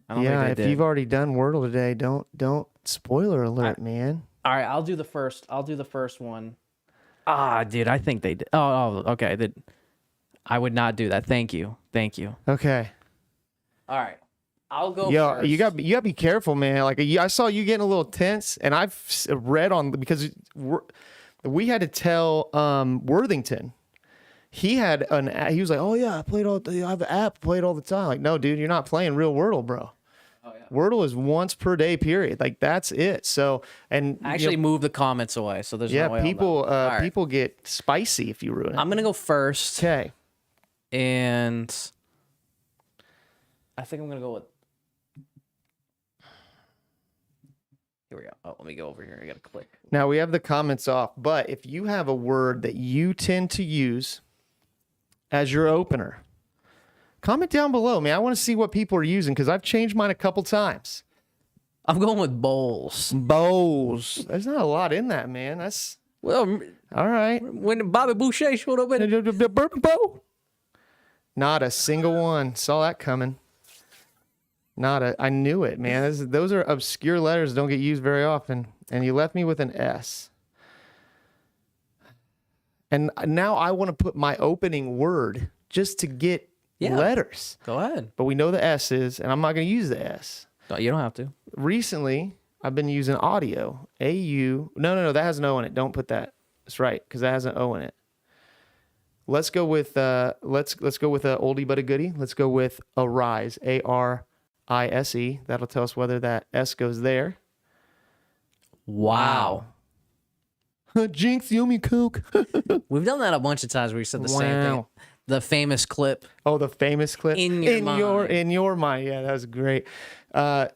I don't Yeah, think if they did. you've already done Wordle today, don't spoiler alert, man. All right, I'll do the first one. Ah, dude, I think they did. Oh, okay. I would not do that. Thank you. Okay. All right, I'll go Yo, first. you got to be careful, man. Like I saw you getting a little tense, and I've read on because we had to tell Worthington. He was like, "Oh yeah, I have an app, play it all the time." Like, no, dude, you're not playing real Wordle, bro. Oh yeah. Wordle is once per day, period. Like that's it. So and actually move the comments away, so there's no way people All right. people get spicy if you ruin it. I'm gonna go first, Okay. and I think I'm gonna go with. Here we go. Oh, let me go over here. I gotta click. Now we have the comments off, but if you have a word that you tend to use as your opener, comment down below, man. I want to see what people are using because I've changed mine a couple times. I'm going with bowls. Bowls. There's not a lot in that, man. That's Well, all right. when Bobby Boucher showed up in Bourbon bowl. Not a single one. Saw that coming. I knew it, man. Those are obscure letters that don't get used very often. And you left me with an S. And now I want to put my opening word just to get letters. Go ahead. But we know the S is, and I'm not going to use the S. No, you don't have to. Recently, I've been using audio. A-U. No, that has an O in it. Don't put that. That's right, because that has an O in it. Let's go with let's go with a oldie but a goodie. Let's go with arise. A-R-I-S-E. That'll tell us whether that S goes there. Wow. Jinx, you owe me Coke. We've done that a bunch of times where we said the same thing. Wow. The famous clip. Oh, the famous clip. In your mind. Yeah, that was great.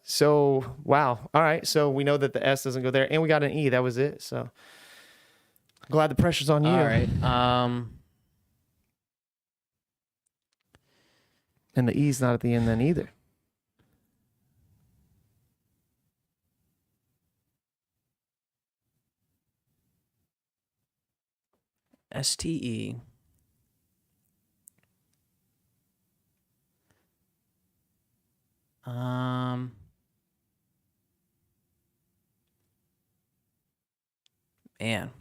So wow. All right. So we know that the S doesn't go there, and we got an E. That was it. So glad the pressure's on you. All right. And the E's not at the end then either. STE. Man.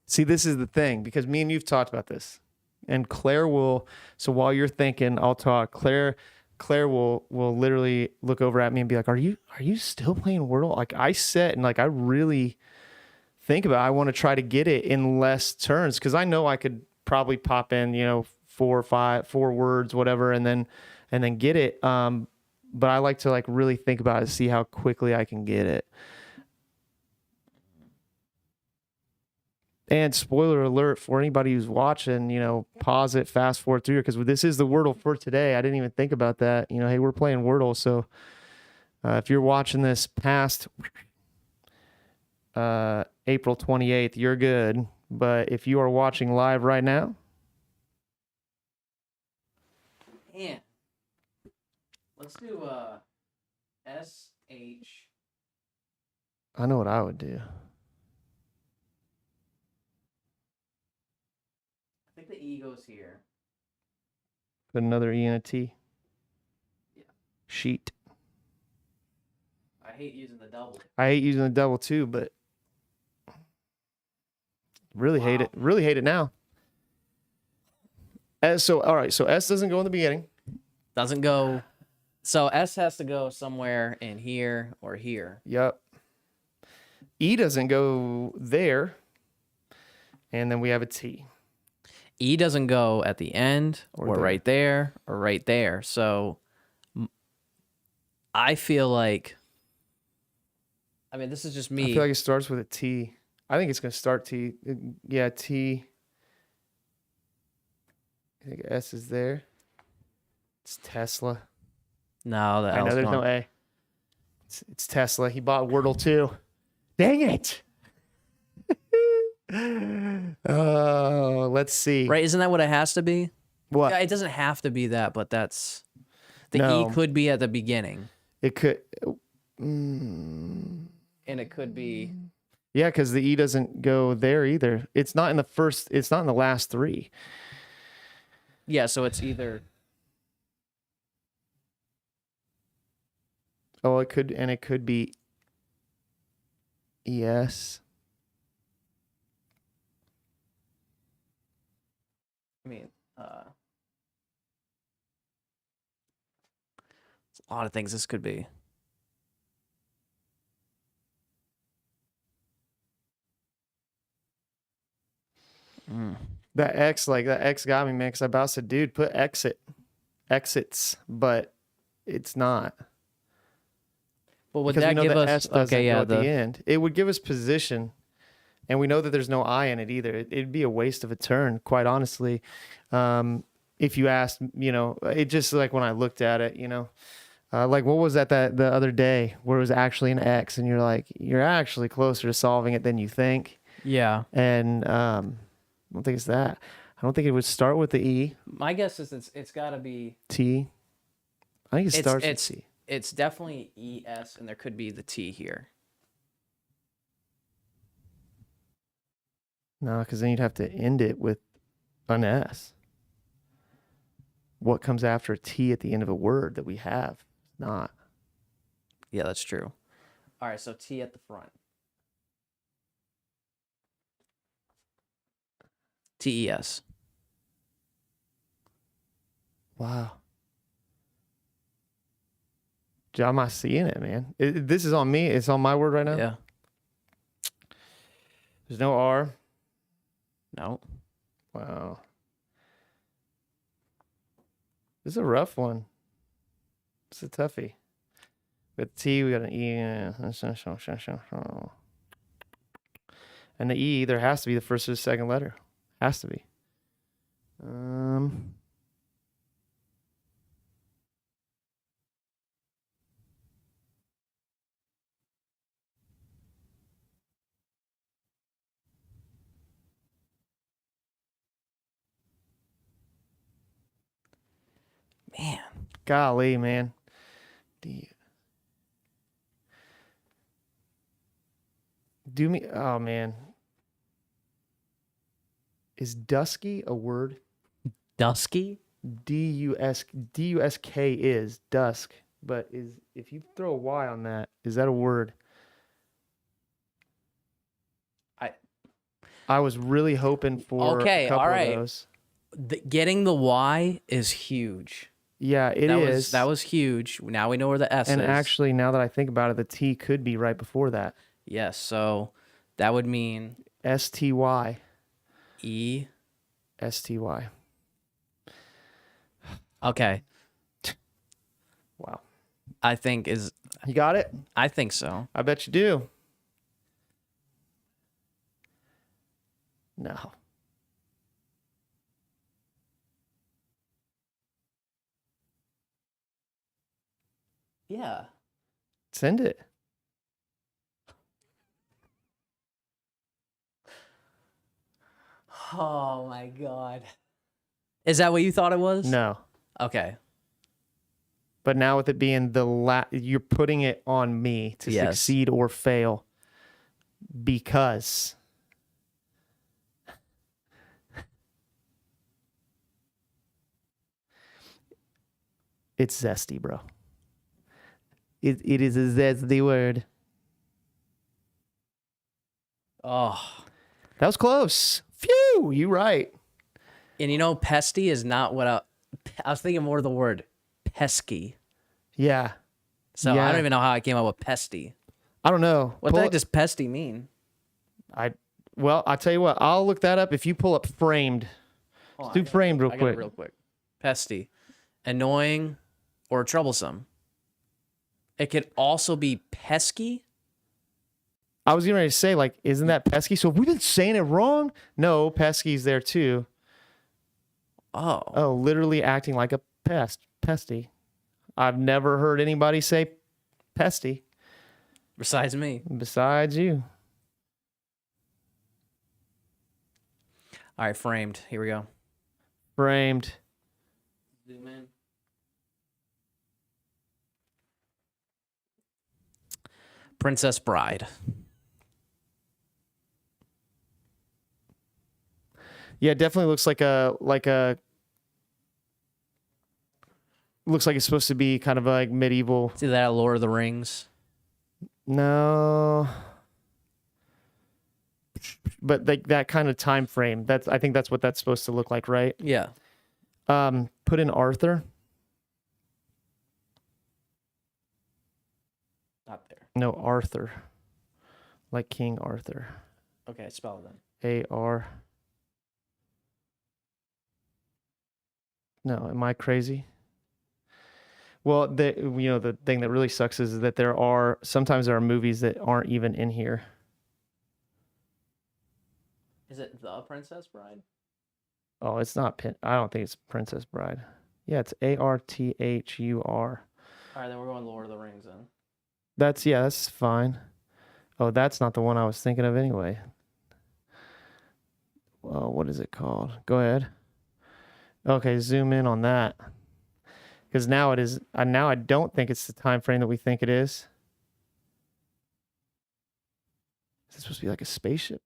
See, this is the thing, because me and you've talked about this, and Claire will. So while you're thinking, I'll talk. Claire will literally look over at me and be like, "Are you still playing Wordle?" Like I sit and like I really think about it. I want to try to get it in less turns because I know I could probably pop in, 4 words, whatever, and then get it. But I like to like really think about it, see how quickly I can get it. And spoiler alert for anybody who's watching, pause it, fast forward through it, because this is the Wordle for today. I didn't even think about that. Hey, we're playing Wordle, so if you're watching this past April 28th, you're good. But if you are watching live right now, Man. Let's do SH. I know what I would do. I think the E goes here. Put another E and a T. Yeah. Sheet. I hate using the double. I hate using the double too, but really hate it. Really hate it now. All right. So S doesn't go in the beginning. Doesn't go. So S has to go somewhere in here or here. Yep. E doesn't go there. And then we have a T. E doesn't go at the end or there. right there or right there. So I feel like, this is just me. I feel like it starts with a T. I think it's going to start T. Yeah, T. I think S is there. It's Tesla. No, the I know L's there's gone. no A. It's Tesla. He bought Wordle too. Dang it. Oh, let's see. Right? Isn't that what it has to be? What? Yeah, it doesn't have to be that, but that's the No. E could be at the beginning, It could. and it could be. Yeah, because the E doesn't go there either. It's not in the first. It's not in the last three. Yeah, so it's either. Oh, it could, and it could be ES. It's a lot of things this could be. That X got me, man. Because I about said, dude, put exits, but it's not. Well, would Because we that know give the us? S doesn't Okay, go yeah. at the end. It would give us position, and we know that there's no I in it either. It'd be a waste of a turn, quite honestly. If you asked, it just like when I looked at it, like what was that the other day where it was actually an X, and you're like, you're actually closer to solving it than you think. Yeah. And I don't think it's that. I don't think it would start with the E. My guess is it's got to be. T. I think it starts with T. It's definitely ES, and there could be the T here. No, because then you'd have to end it with an S. What comes after a T at the end of a word that we have? Not. Yeah, that's true. All right, so T at the front. TES. Wow. I'm not seeing it, man. This is on me. It's on my word right now. Yeah. There's no R. No. Wow. This is a rough one. It's a toughie. With T, we got an E. And the E, there has to be the first or the second letter. Has to be. Man. Golly, man. Do me. Oh, man. Is dusky a word? Dusky? D-U-S-K is dusk. But if you throw a Y on that, is that a word? I was really hoping for a couple of those. Getting the Y is huge. Yeah, it is. That was huge. Now we know where the S is. And actually, now that I think about it, the T could be right before that. Yes, so that would mean S-T-Y. E. S-T-Y. Okay. Wow. I think is... You got it? I think so. I bet you do. No. Yeah. Send it. Oh my God. Is that what you thought it was? No. Okay. But now with it being you're putting it on me to succeed or fail because it's zesty, bro. It is a zesty word. Oh. That was close. Phew, you right. And you know, pesty is not what I was thinking more of the word pesky. Yeah. So I don't even know how I came up with pesty. I don't know. What the heck does pesty mean? Well, I'll tell you what. I'll look that up if you pull up framed. Let's do framed real quick. Real quick. Pesty. Annoying or troublesome. It could also be pesky. I was getting ready to say, like, isn't that pesky? So have we been saying it wrong? No, pesky's there too. Oh. Oh, literally acting like a pesty. I've never heard anybody say pesty. Besides me. Besides you. All right, framed. Here we go. Framed. Zoom in. Princess Bride. Yeah, it definitely looks like looks like it's supposed to be kind of like medieval. See that Lord of the Rings? No. But like that kind of time frame. I think that's what that's supposed to look like, right? Yeah. Put in Arthur. Not there. No, Arthur. Like King Arthur. Okay, spell it then. A-R. No, am I crazy? Well, the thing that really sucks is that sometimes there are movies that aren't even in here. Is it The Princess Bride? Oh, it's not I don't think it's Princess Bride. Yeah, it's Arthur. All right, then we're going Lord of the Rings then. That's fine. Oh, that's not the one I was thinking of anyway. Well, what is it called? Go ahead. Okay, zoom in on that. Because now it is. Now I don't think it's the time frame that we think it is. Is it supposed to be like a spaceship?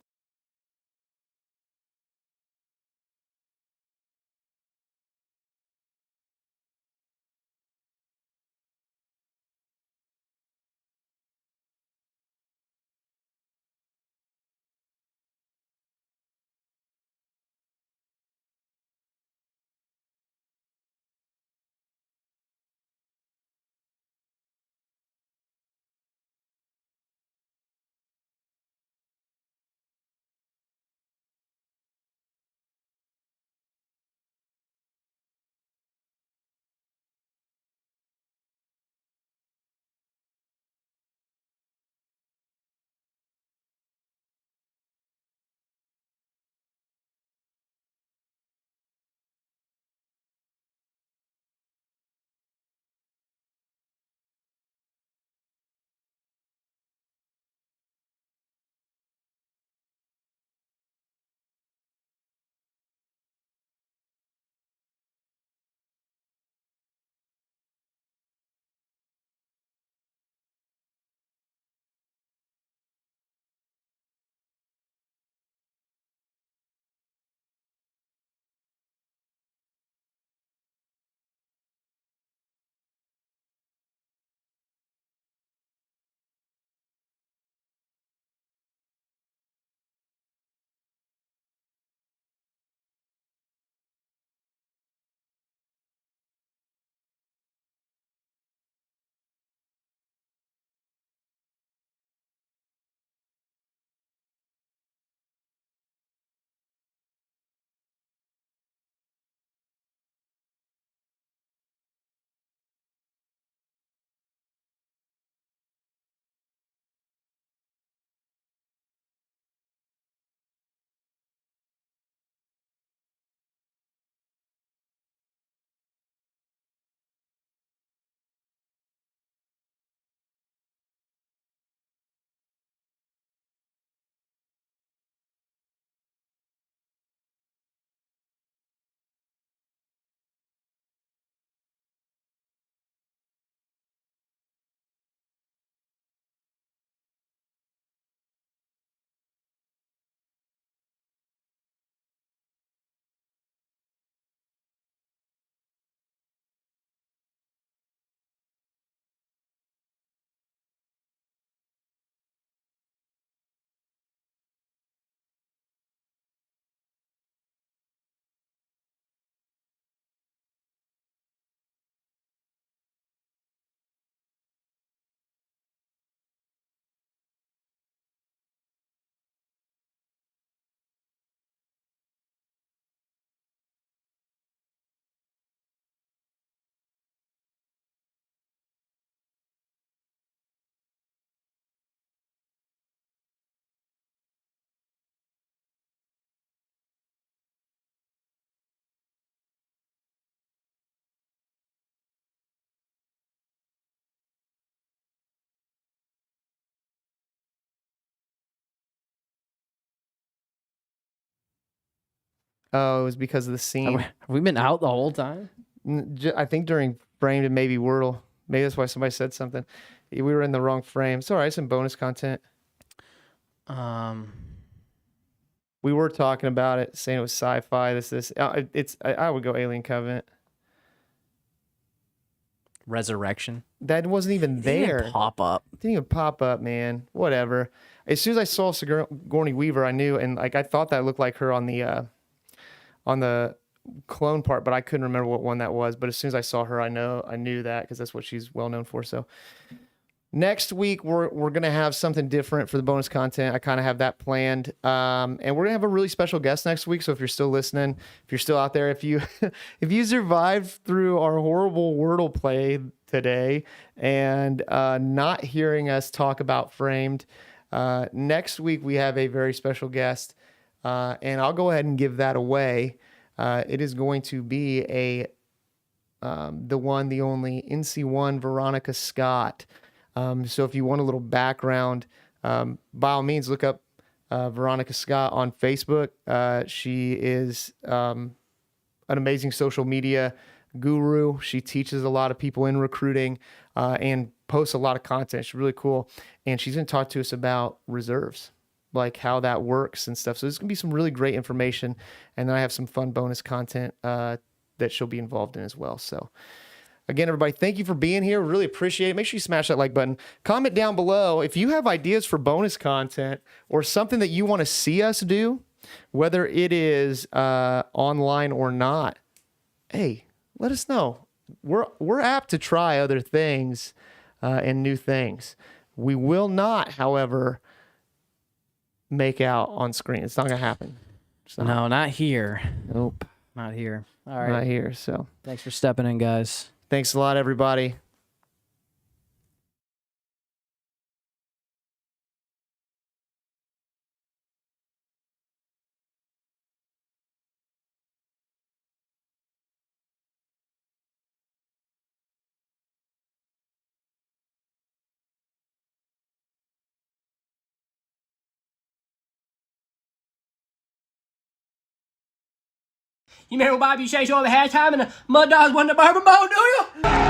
Oh, it was because of the Have scene. have we been out the whole time? I think during framed and maybe Wordle. Maybe that's why somebody said something. We were in the wrong frame. It's all right. Some bonus content. We were talking about it, saying it was sci-fi. This. I would go Alien Covenant. Resurrection. That wasn't even It didn't there. even pop up. Didn't even pop up, man. Whatever. As soon as I saw Sigourney Weaver, I knew, and like I thought that looked like her on the clone part, but I couldn't remember what one that was. But as soon as I saw her, I knew that because that's what she's well known for. So next week we're gonna have something different for the bonus content. I kind of have that planned, and we're gonna have a really special guest next week. So if you're still listening, if you're still out there, if you if you survived through our horrible Wordle play today and not hearing us talk about Framed, next week we have a very special guest, and I'll go ahead and give that away. It is going to be the one, the only NC1 Veronica Scott. So if you want a little background, by all means, look up Veronica Scott on Facebook. She is an amazing social media guru. She teaches a lot of people in recruiting and posts a lot of content. She's really cool. And she's going to talk to us about reserves, like how that works and stuff. So there's going to be some really great information. And then I have some fun bonus content that she'll be involved in as well. So again, everybody, thank you for being here. Really appreciate it. Make sure you smash that like button. Comment down below if you have ideas for bonus content or something that you want to see us do, whether it is online or not. Hey, let us know. We're apt to try other things and new things. We will not, however, make out on screen. It's not going to happen. No, not here. Nope. Not here. All right. Not here. So Thanks for stepping in, guys. thanks a lot, everybody. You remember Bob, you chased over halftime and the Mud Dogs won the Bourbon Bowl, do you?